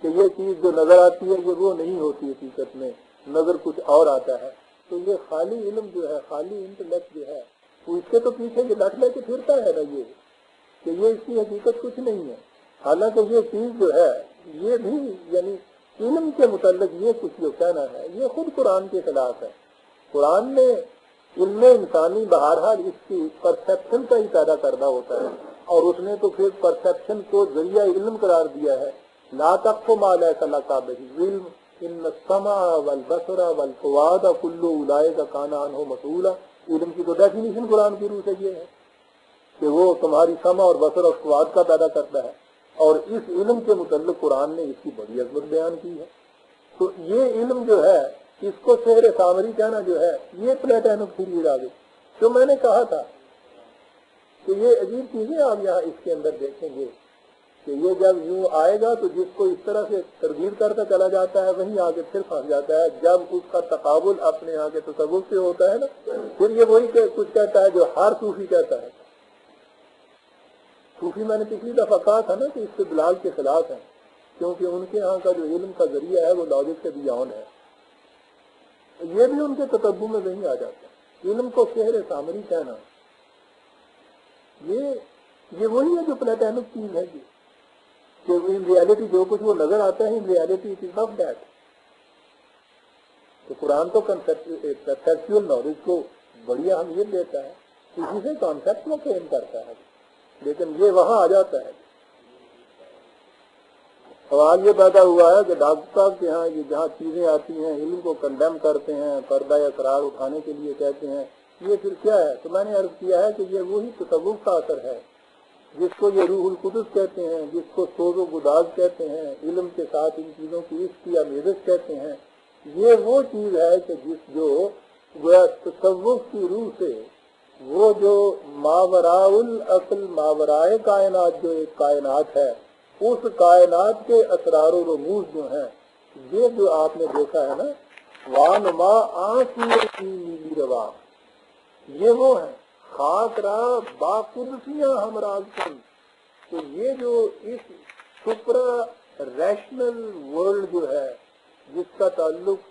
[SPEAKER 1] کہ یہ چیز جو نظر آتی ہے یہ وہ نہیں ہوتی حقیقت میں, نظر کچھ اور آتا ہے. تو یہ خالی علم جو ہے, خالی انٹلیکٹ جو ہے, وہ اس کے تو پیچھے یہ لٹ لے کے پھرتا ہے نا, یہ کہ یہ اس کی حقیقت کچھ نہیں ہے. حالانکہ یہ چیز جو ہے یہ بھی یعنی علم کے متعلق یہ کچھ جو کہنا ہے یہ خود قرآن کے خلاف ہے. قرآن نے علم انسانی بہرحال اس کی پرسیپشن کا ہی پیدا کرنا ہوتا ہے, اور اس نے تو پھر پرسیپشن کو ذریعہ علم قرار دیا ہے. لا تقف ما لیس لک بہ علم ان السمع والبصر والفؤاد کل اولئک کان عنہ مسئولا. علم کی تو ڈیفینیشن قرآن کی روح سے یہ ہے کہ وہ تمہاری سمع اور بصر اور فؤاد کا پیدا کرتا ہے, اور اس علم کے متعلق قرآن نے اس کی بڑی عظمت بیان کی ہے. تو یہ علم جو ہے اس کو سحر سامری کہنا جو ہے یہ پلیٹینک تھیوری آ گئی. جو میں نے کہا تھا کہ یہ عجیب چیزیں آپ یہاں اس کے اندر دیکھیں گے کہ یہ جب یوں آئے گا تو جس کو اس طرح سے ترغیب کرتا چلا جاتا ہے وہیں آگے پھر پھنس جاتا ہے. جب اس کا تقابل اپنے آگے تصوف سے ہوتا ہے نا, پھر یہ وہی کچھ کہتا ہے جو ہر صوفی کہتا ہے. صوفی میں نے پچھلی دفعہ کہا تھا نا کہ استدلال کے خلاف ہے, کیونکہ ان کے ہاں کا جو علم کا ذریعہ ہے وہ لاجک سے بیان ہے. یہ بھی ان کے تتبع میں وہیں آ جاتا ہے. علم کو سحر سامری کہنا یہ وہی ہے جو پلیٹینک چیز ہے, کہ ان ریالٹی جو کچھ وہ نظر آتا ہے in reality it is not that. تو قرآن تو کنسیپچوئل نالج کو بڑی اہمیت دیتا ہے, اسی سے کانسیپٹ میں فریم کرتا ہے, لیکن یہ وہاں آ جاتا ہے. سوال یہ پیدا ہوا ہے کہ ڈاکٹر صاحب کے ہاں یہ جہاں چیزیں آتی ہیں علم کو کنڈیم کرتے ہیں, پردہ اسرار اٹھانے کے لیے کہتے ہیں, یہ پھر کیا ہے؟ تو میں نے عرض کیا ہے کہ یہ وہی تصوف کا اثر ہے جس کو یہ روح القدس کہتے ہیں, جس کو سوز و گداز کہتے ہیں, علم کے ساتھ ان چیزوں کی عشق یا میزش کہتے ہیں. یہ وہ چیز ہے کہ جس جو تصوف کی روح سے وہ جو ماوراء اصل ماورائے کائنات جو ایک کائنات ہے، اس کائنات کے اسرار و رموز جو ہیں، یہ جو آپ نے دیکھا ہے نا، وانما آنسو نیلی روا، یہ وہ ہیں خاک را باقدسیاں ہمراز کن. تو یہ جو اس سپرا ریشنل ورلڈ جو ہے، جس کا تعلق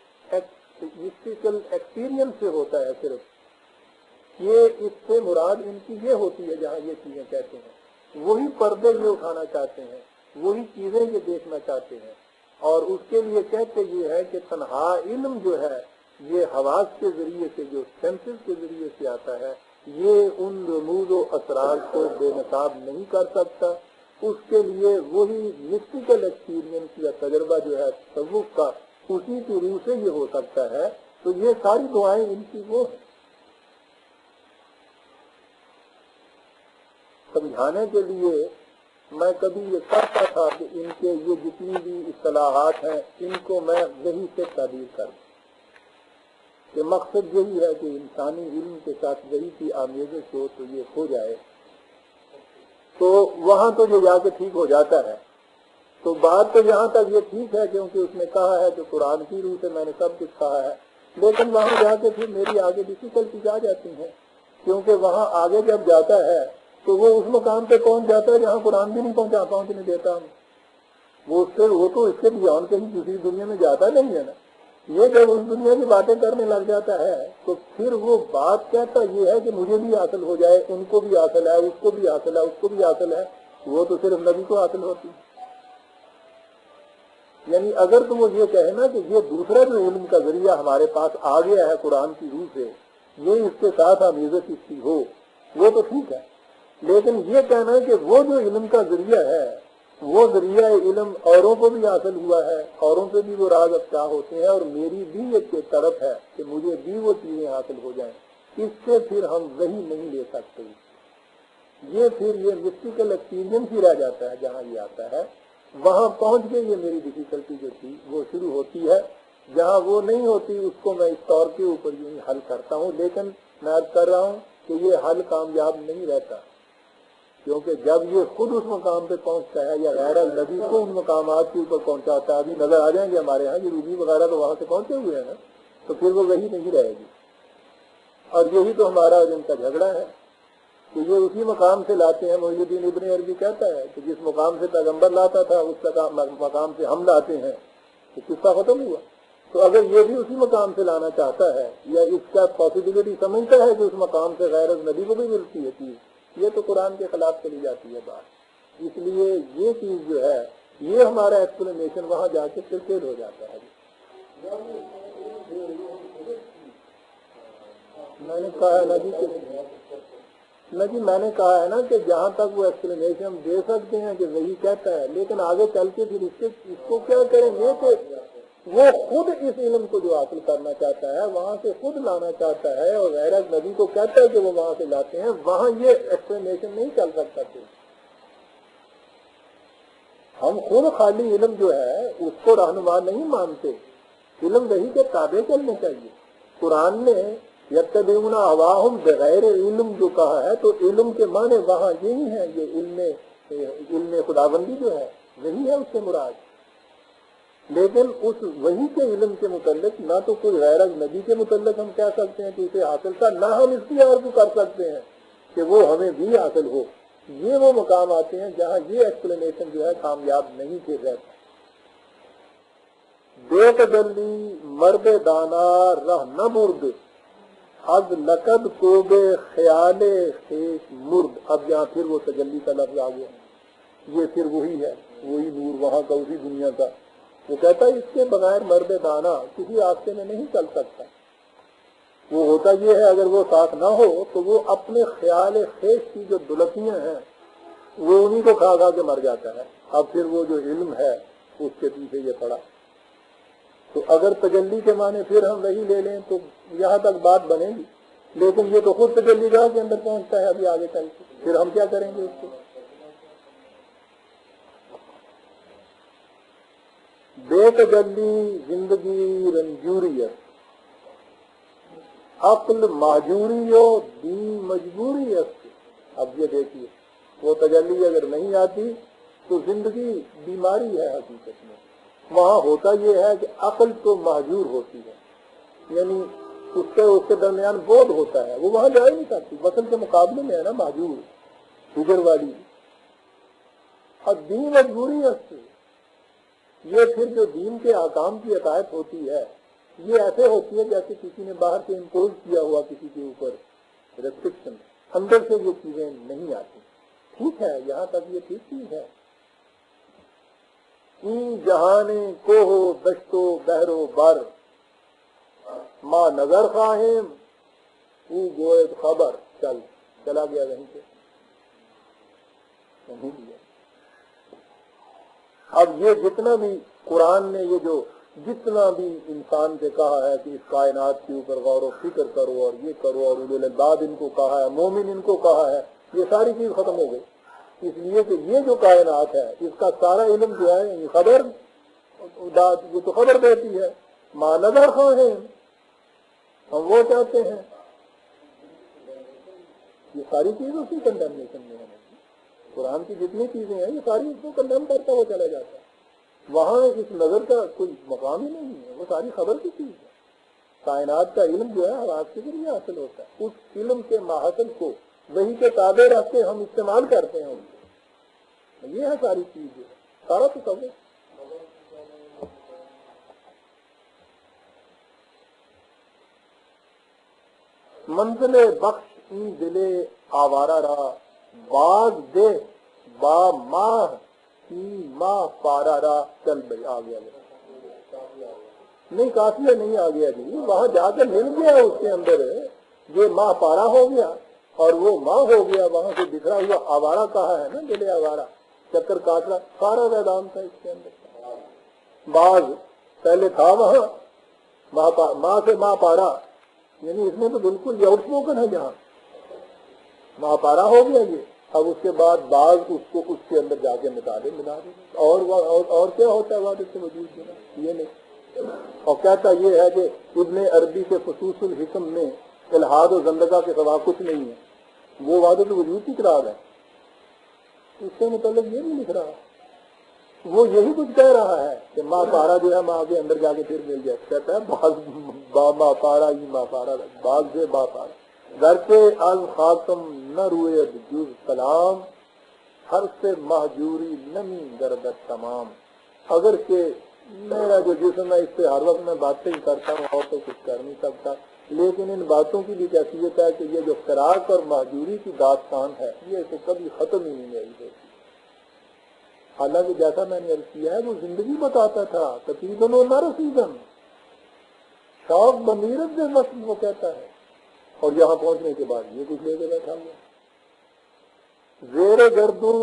[SPEAKER 1] مسٹیکل ایکسپیرئنس سے ہوتا ہے صرف، یہ اس سے مراد ان کی یہ ہوتی ہے جہاں یہ چیزیں کہتے ہیں، وہی پردے یہ اٹھانا چاہتے ہیں، وہی چیزیں یہ دیکھنا چاہتے ہیں. اور اس کے لیے کہتے یہ ہے کہ تنہا علم جو ہے یہ حواس کے ذریعے سے، جو سینسز کے ذریعے سے آتا ہے، یہ ان رموز و اسرار کو بے نقاب نہیں کر سکتا. اس کے لیے وہی مسٹیکل ایکسپیرئنس یا تجربہ جو ہے تصوف کا، اسی کی روح سے یہ ہو سکتا ہے. تو یہ ساری دعائیں ان کی وہ سمجھانے کے لیے میں کبھی یہ کرتا تھا کہ ان کے یہ جتنی بھی اصطلاحات ہیں ان کو میں وہی سے تعبیر کروں، کہ مقصد یہی ہے کہ انسانی علم کے ساتھ وہی کی آمیزش ہو تو یہ ہو جائے. تو وہاں تو جو جا کے ٹھیک ہو جاتا ہے. تو بات تو یہاں تک یہ ٹھیک ہے کیونکہ اس نے کہا ہے کہ قرآن کی روح سے میں نے سب کچھ کہا ہے، لیکن وہاں جا کے پھر میری آگے ڈیفیکلٹیز آ جاتی ہیں، کیونکہ وہاں آگے جب جاتا ہے تو وہ اس مقام پہ پہنچ جاتا ہے جہاں قرآن بھی نہیں پہنچنے دیتا ہوں. وہ تو اس کے بیان کہیں دوسری دنیا میں جاتا نہیں ہے نا. یہ جب اس دنیا کی باتیں کرنے لگ جاتا ہے تو پھر وہ بات کہتا یہ ہے کہ مجھے بھی حاصل ہو جائے، ان کو بھی حاصل ہے، اس کو بھی حاصل ہے، اس کو بھی حاصل ہے. وہ تو صرف نبی کو حاصل ہوتی ہے. یعنی اگر تم وہ یہ کہے نا کہ یہ دوسرا جو علم کا ذریعہ ہمارے پاس آ گیا ہے قرآن کی روح سے، یہ اس کے ساتھ آمیزش اس کی ہو، وہ تو ٹھیک ہے. لیکن یہ کہنا ہے کہ وہ جو علم کا ذریعہ ہے، وہ ذریعہ علم اوروں کو بھی حاصل ہوا ہے، اوروں سے بھی وہ راز افشا ہوتے ہیں، اور میری بھی ایک طرف ہے کہ مجھے بھی وہ چیزیں حاصل ہو جائیں، اس سے پھر ہم وہی نہیں لے سکتے. یہ پھر یہ مسٹیکل ایکسپیرئنس ہی رہ جاتا ہے. جہاں یہ آتا ہے وہاں پہنچ کے یہ میری ڈیفیکلٹی جو تھی وہ شروع ہوتی ہے. جہاں وہ نہیں ہوتی اس کو میں اس طور کے اوپر یوں ہی حل کرتا ہوں، لیکن میں عرض کر رہا ہوں کہ یہ حل کامیاب نہیں رہتا، کیونکہ جب یہ خود اس مقام پہ پہنچتا ہے یا غیر النبی کو ان مقامات کے اوپر پہنچاتا ہے، ابھی نظر آ جائیں گے ہمارے ہاں یہ روبی وغیرہ تو وہاں سے پہنچے ہوئے ہیں نا، تو پھر وہ وہی نہیں رہے گی. اور یہی تو ہمارا اور ان کا جھگڑا ہے کہ یہ اسی مقام سے لاتے ہیں. محی الدین ابن عربی کہتا ہے کہ جس مقام سے پیغمبر لاتا تھا اس مقام سے ہم لاتے ہیں، تو قصہ ختم ہوا. تو اگر یہ بھی اسی مقام سے لانا چاہتا ہے یا اس کا پاسبلٹی سمجھتا ہے کہ اس مقام سے غیر نبی کو بھی ملتی ہے چیز، یہ تو قرآن کے خلاف چلی جاتی ہے بات. اس لیے یہ چیز جو ہے یہ ہمارا ایکسپلینیشن وہاں جا کے پھر فیل ہو جاتا ہے. میں نے کہا ہے میں نے کہا ہے نا کہ جہاں تک وہ ایکسپلینیشن ہم دے سکتے ہیں کہ وہی کہتا ہے، لیکن آگے چل کے پھر اس کو کیا کریں گے کہ وہ خود اس علم کو جو حاصل کرنا چاہتا ہے وہاں سے خود لانا چاہتا ہے، اور غیر نبی کو کہتا ہے کہ وہ وہاں سے لاتے ہیں، وہاں یہ ایکسپلینیشن نہیں چل سکتا. ہم خود خالی علم جو ہے اس کو رہنما نہیں مانتے، علم وہی کے تابع چلنے چاہیے. قرآن نے یتبعون اہواہم بغیر علم جو کہا ہے تو علم کے معنی وہاں یہی ہے، یہ علم خداوندی جو ہے وہی ہے اس سے مراد. لیکن اس وہی کے علم کے متعلق نہ تو کوئی غیر نبی کے متعلق ہم کہہ سکتے ہیں کہ اسے حاصل تھا، نہ ہم اس کی عرض کر سکتے ہیں کہ وہ ہمیں بھی حاصل ہو. یہ وہ مقام آتے ہیں جہاں یہ ایکسپلینیشن جو ہے کامیاب نہیں پھر رہتا. بے تدلی مرد دانا رہ نہ مرد از لقد کو بے خیال خیش مرد. اب یہاں پھر وہ تجلی کا لفظ آ گیا. یہ پھر وہی ہے، وہی نور وہاں کا، اسی دنیا کا. وہ کہتا ہے اس کے بغیر مرد دانا کسی راستے میں نہیں چل سکتا. وہ ہوتا یہ ہے اگر وہ ساتھ نہ ہو تو وہ اپنے خیال خیش کی جو دلتیاں ہیں وہ انہیں کو کھا کھا کے مر جاتا ہے. اب پھر وہ جو علم ہے اس کے پیچھے یہ پڑا. تو اگر تجلی کے معنی پھر ہم وہی لے لیں تو یہاں تک بات بنے گی، لیکن یہ تو خود تجلی گاہ کے اندر پہنچتا ہے. ابھی آگے چل کے پھر ہم کیا کریں گے اس کو. بے تجلی زندگی رنجوریت عقل مہجوری ہو دین مجبوری ہے اس کی. اب یہ دیکھیے وہ تجلی اگر نہیں آتی تو زندگی بیماری ہے حقیقت میں. وہاں ہوتا یہ ہے کہ عقل تو مہجور ہوتی ہے، یعنی اس کے درمیان بودھ ہوتا ہے، وہ وہاں جا ہی نہیں سکتی، وصل کے مقابلے میں ہے نا مہجور فکر والی. اور دین مجبوری ہے اس کی. یہ پھر جو دین کے احکام کی عطایت ہوتی ہے یہ ایسے ہوتی ہے جیسے کسی نے باہر سے امپوز کیا ہوا کسی کے اوپر ریسٹرکشن، اندر سے یہ چیزیں نہیں آتی. ٹھیک ہے، یہاں تک یہ ٹھیک چیز ہے. جہانے کو ہو دشتو بہرو بر ماں نظر خواہم او گوید خبر. چلا گیا وہیں سے نہیں دیا. اب یہ جتنا بھی قرآن نے یہ جو جتنا بھی انسان سے کہا ہے کہ اس کائنات کے اوپر غور و فکر کرو اور یہ کرو اور اولو الالباب ان کو کہا ہے، مومن ان کو کہا ہے، یہ ساری چیز ختم ہو گئی. اس لیے کہ یہ جو کائنات ہے اس کا سارا علم جو ہے یہ خبر یہ تو خبر دیتی ہے. ماں نظر خواہم ہم وہ چاہتے ہیں. یہ ساری چیز اسی کنڈمنیشن میں ہے. قرآن کی جتنی چیزیں ہیں یہ ساری اس کو کنڈم کرتا ہوا چلا جاتا ہے. وہاں اس نظر کا کوئی مقام ہی نہیں ہے، وہ ساری خبر کی چیز ہے. کائنات کا علم جو ہے حواس کے ذریعے حاصل ہوتا ہے. اس علم کے ماحصل کو وہی کے تابع رکھ کے ہم استعمال کرتے ہیں ان کو. یہ ہے ساری چیز جو ہے سارا تو سب ہے. منزل بخش این دل آوارہ را باز دے با ماہ ماہ پارا را. چل بھائی آ گیا نہیں قافیہ نہیں آ گیا جی. وہاں جا کے مل گیا اس کے اندر یہ ماہ پارا ہو گیا اور وہ ماں ہو گیا. وہاں سے بکھرا ہوا آوارہ کہا ہے نا، دل آوارہ چکر کاٹ رہا، سارا میدان تھا اس کے اندر. باز پہلے تھا وہاں ماں سے ماں پارا، یعنی اس میں تو بالکل آؤٹ اسپوکن ہے. جہاں ماں پارا ہو گیا یہ. اب اس کے بعد باز اس کو اس کے اندر جا کے مٹا دے. اور کیا ہوتا ہے وعدے سے وجود جو ہے یہ نہیں. اور کہتا یہ ہے کہ ابن عربی کے خصوص الحکم میں الحاد و زندگا کے سوا کچھ نہیں ہے. وہ وعدے وجود کی کتاب ہے، اس کے متعلق یہ نہیں لکھ رہا. وہ یہی کچھ کہہ رہا ہے کہ ماں پارا جو ہے ماں کے اندر جا کے پھر مل جائے. کہتا ہے باز ماں پارا ہی ماں پارا باز سے با پارا گھر کے از خاتم نہ روئے جز سلام ہر سے مہجوری نمی گردت تمام. اگر کہ میرا جو جسم ہے اس سے ہر وقت میں باتیں ہی کرتا ہوں اور تو کچھ کر نہیں سکتا، لیکن ان باتوں کی بھی کیفیت ہے کہ یہ جو فراق اور مہجوری کی داستان ہے یہ تو کبھی ختم ہی نہیں ہوئی. حالانکہ جیسا میں نے عرض کیا ہے وہ زندگی بتاتا تھا تقریباً و نہ رسیدن شوق بمیرت دے مسئلہ وہ کہتا ہے. اور یہاں پہنچنے کے بعد یہ کچھ لے کے بیٹھا ہوا. زیر گردوں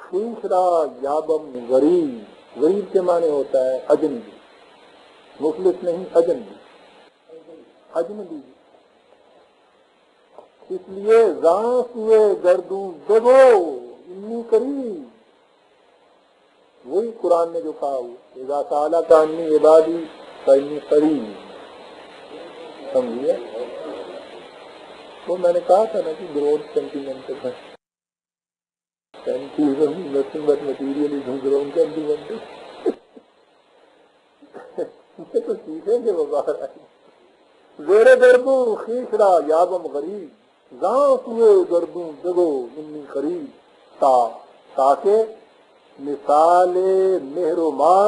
[SPEAKER 1] خویش را یابم غریب. غریب کے معنی ہوتا ہے اجنبی، مفلس نہیں اجنبی. اجنبی اس لیے زاں سوئے گردوں دگو انی قریب. وہی قرآن نے جو کہا ہوا اذا سألک عنی عبادی فانی قریب. سمجھیے وہ میں نے کہا تھا نا کہ گروتھ سینٹیمنٹل ہے. Nothing but materialism growth sentimental. یہ تو سیکھیں گے وہ باہر آئے. زیر گردوں خویش را یابم غریب زاں سوئے گردوں دگو انی قریب. تاکہ مثال مہر و ماں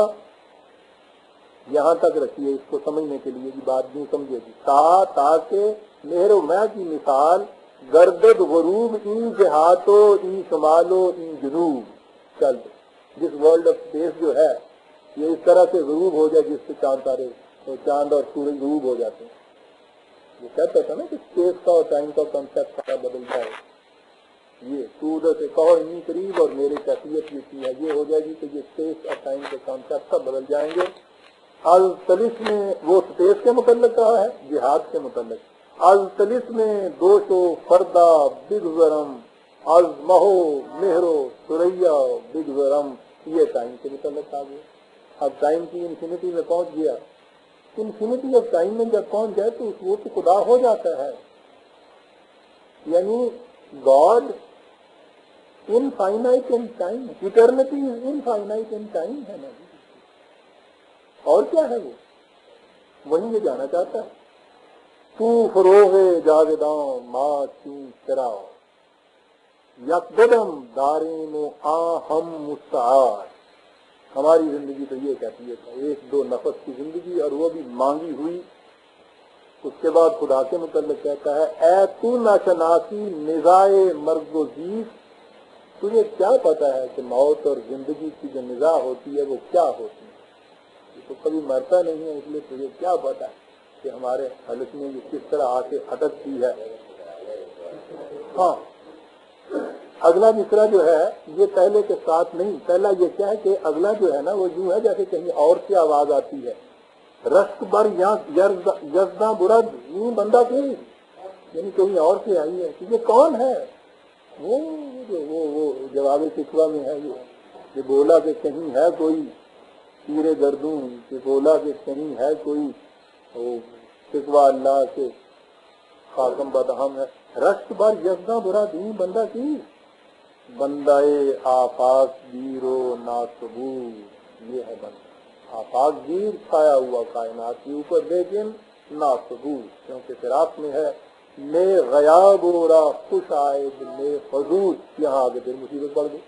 [SPEAKER 1] یہاں تک رکھیے اس کو سمجھنے کے لیے بات نہیں سمجھے گی. تاکہ مہر و ماں کی مثال گردد غروب این جہات و این شمال و این جنوب. چل جس ورلڈ آف اسپیس جو ہے یہ اس طرح سے غروب ہو جائے جس سے چاند تارے چاند اور سورج غروب ہو جاتے ہیں. یہ کہتا تھا نا کہ اسپیس کا اور ٹائم کا کنسیپٹ سارا بدل جائے. یہ تو ادھر سے کہو اتنی قریب اور میری کیفیت یہ ہے یہ ہو جائے گی تو یہ اسپیس اور ٹائم کے کانسیپٹ سب بدل جائیں گے. التلس میں وہ اسپیس کے متعلق کہا ہے، جہاد کے متعلق. التلس میں دوشو فردا بگزرم از مہو مہرو سریا بگزرم. یہ ٹائم کے متعلق آ گیا. اب ٹائم کی انفینٹی میں پہنچ گیا انفینٹی آف ٹائم میں جب پہنچ جائے تو وہ تو خدا ہو جاتا ہے. یعنی God infinite in time, eternity is infinite in time ہے نا. اور کیا ہے وہ؟ وہیں یہ جانا چاہتا ہے. تو فروغ جاویداں ما چوں تیرا یکدم دارین و ہم مستعار. ہماری زندگی تو یہ کہتی ہے 1-2 نفس کی زندگی، اور وہ بھی مانگی ہوئی. اس کے بعد خدا کے متعلق کہتا ہے اے تو ناشناسی نزاع مرگ و زیست، تجھے کیا پتا ہے کہ موت اور زندگی کی جو نزاع ہوتی ہے وہ کیا ہوتی ہے؟ یہ تو کبھی مرتا نہیں ہے، اس لیے تجھے کیا پتا ہے کہ ہمارے حلق میں یہ کس طرح آ کے اٹکتی ہے. ہاں، اگلا مصرع جو ہے یہ پہلے کے ساتھ نہیں. پہلا یہ کیا ہے کہ اگلا جو ہے نا وہ یوں ہے جیسے کہیں اور سے آواز آتی ہے. رشک بر یزداں برد یوں بندہ کی، یعنی کہیں اور سے آئی ہے. کہ یہ کون ہے؟ وہ جواب شکوہ میں ہے یہ بولا کہ کہیں ہے کوئی پیر گردوں، کہ بولا کہ کہیں ہے کوئی شکوہ اللہ سے خاکم بدہم ہے. رشک بر یزداں برد یوں بندہ کی، بندے آفاق گیر و ناسبور. یہ ہے بندہ آفاق گیر، چھایا ہوا کائنات کے اوپر، لیکن ناسبور کیونکہ فراق میں ہے. لے غیاب و را خوش آئے لے حضور. یہاں آگے پھر مصیبت پڑ گئی.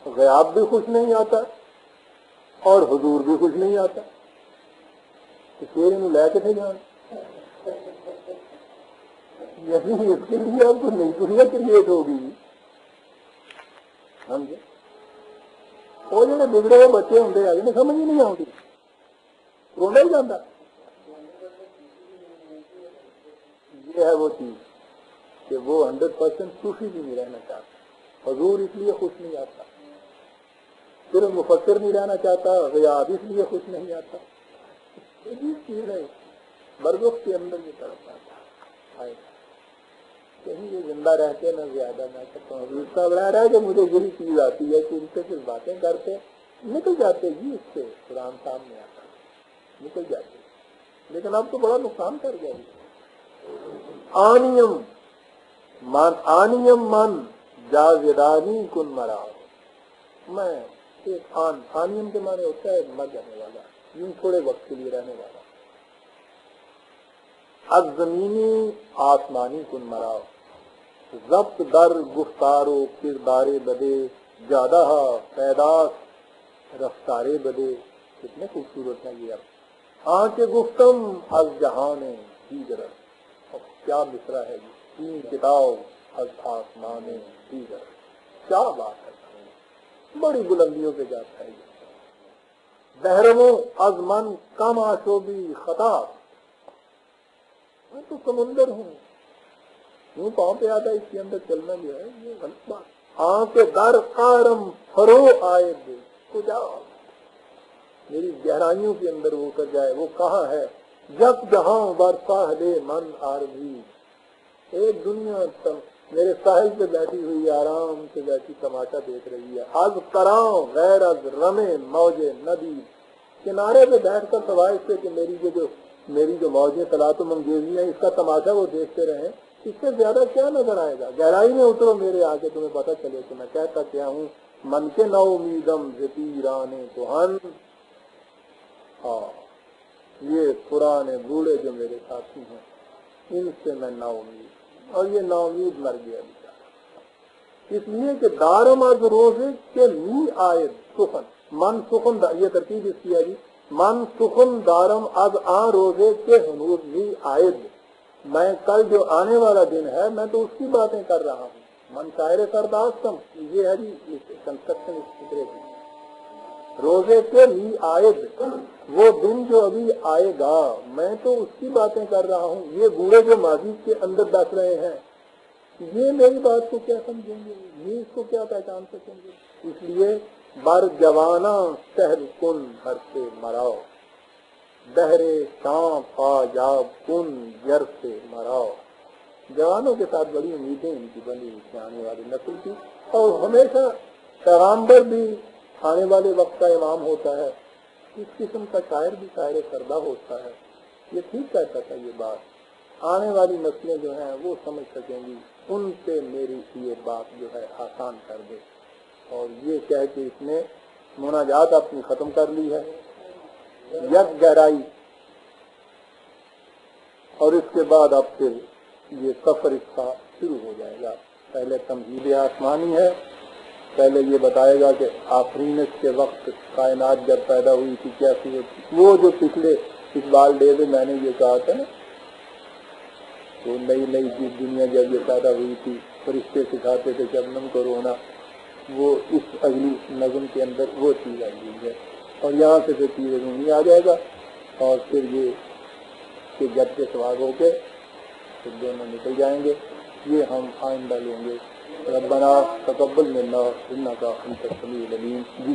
[SPEAKER 1] غیاب بھی خوش نہیں آتا اور حضور بھی خوش نہیں آتا. تو پھر انہوں لے کے تھے جان. یعنی اس کے لیے اب تو نئی دنیا کریٹ ہوگی. سمجھے؟ وہ جڑے بگڑے ہوئے بچے ہوں جنہیں سمجھ ہی نہیں آتی، رونا ہی جاتا. یہ ہے وہ چیز کہ وہ 100% خوشی بھی نہیں رہنا چاہتا. حضور اس لیے خوش نہیں آتا، صرف مفکر نہیں رہنا چاہتا، غیاب اس لیے خوش نہیں آتا. یہ چیز ہے برگف کے اندر یہ طرف آتا ہے. کہیں یہ زندہ رہتے نہ زیادہ نہ کرتا ہوں. اس کا بڑا رہا ہے کہ مجھے یہی چیز آتی ہے کہ ان سے پھر باتیں کرتے نکل جاتے جی. اس سے قرآن سامنے آتا نکل جاتے، لیکن اب تو بڑا نقصان کر گیا. آنیم من جاویدانی کن مرا. میں ایک آنیم کے معنی ہوتا ہے مر جانے والا، یوں تھوڑے وقت کے لیے رہنے والا. از زمینی آسمانی کن مرا، ضبط در گفتار و کردار بدے، جادہ پیداس رفتار بدے. کتنے خوبصورت ہیں یہ. اب کے گفتم از جہان دیگر، کیا مصرع ہے یہ. تین کتاب از آسمان دیگر. کیا بات ہے، بڑی بلندیوں پہ جاتا ہے یہ. بحرمو از من کم آشوبی خطا، میں تو سمندر ہوں. یوں پاؤں پہ آتا ہے، اس کے اندر چلنا جو ہے یہ غلط بات. آنکھ در قارم فرو آئے دے کجا، میری گہرائیوں کے اندر وہ اتر جائے. وہ کہاں ہے؟ جب جہاں بر ساحل من آرزی، ایک دنیا میرے ساحل پہ بیٹھی ہوئی آرام سے بیٹھی تماشا دیکھ رہی ہے. از کراں غیر از رمے موج ندی، کنارے پہ بیٹھ کر سوائے اس سے کہ میری جو موجیں طلعت و منگیزی ہیں اس کا تماشا وہ دیکھتے رہیں، اس سے زیادہ کیا نظر آئے گا. گہرائی میں اترو میرے آگے، تمہیں پتہ چلے کہ میں کہتا کیا ہوں. من کے نو امیدم زپیرانے توہن. ہاں، یہ پرانے بوڑھے جو میرے ساتھی ہیں ان سے میں نا امید، اور یہ نا امید مر گیا بیچارہ. اس لیے کہ دارم از روزے کے می آئے سخن. من سخن، یہ ترکیب اس کی ہے جی. من سخن دارم از آ روزے کے ہنور می آئد. میں کل جو آنے والا دن ہے میں تو اس کی باتیں کر رہا ہوں. من شاعر سرداستم، یہ ہے جی کنسٹرکشن اس فکرے کی. روزے کے می آئد، وہ دن جو ابھی آئے گا میں تو اس کی باتیں کر رہا ہوں. یہ بوڑھے جو ماضی کے اندر ڈس رہے ہیں یہ میری بات کو کیا سمجھیں گے، یہ اس کو کیا پہچان سکیں گے. اس لیے بر جوانا سہل کن ہر سے مراؤ، بہرے شام پاجاب کن یر سے مراؤ. جوانوں کے ساتھ بڑی امیدیں ان کی بنی ہوئی آنے والی نسل کی. اور ہمیشہ پیغامبر بھی آنے والے وقت کا امام ہوتا ہے، اس قسم کا شاعر بھی شاعر سردہ ہوتا ہے، یہ ٹھیک کہتا تھا یہ بات، آنے والی نسلیں جو ہیں وہ سمجھ سکیں گی، ان سے میری یہ بات جو ہے آسان کر دے۔ اور یہ کہہ کے اس نے مناجات اپنی ختم کر لی ہے، یک گہرائی، اور اس کے بعد اب پھر یہ سفر اس کا شروع ہو جائے گا۔ پہلے تمہید آسمانی ہے، پہلے یہ بتائے گا کہ آفرینش کے وقت کائنات جب پیدا ہوئی تھی کیسی ہوتی، وہ جو پچھلے اقبال ڈے میں میں نے یہ کہا تھا نا، وہ نئی نئی چیز دنیا جب یہ پیدا ہوئی تھی، فرشتے سکھاتے تھے شبنم کو رونا، وہ اس اگلی نظم کے اندر وہ چیز آئی ہوئی ہے، اور یہاں سے پھر تیر رومی آ جائے گا، اور پھر یہ کہ جب کے سوار ہو کے پھر دونوں نکل جائیں گے۔ یہ ہم آئندہ لیں گے۔ ربنا تقبل منا انک انت السمیع العلیم۔ جی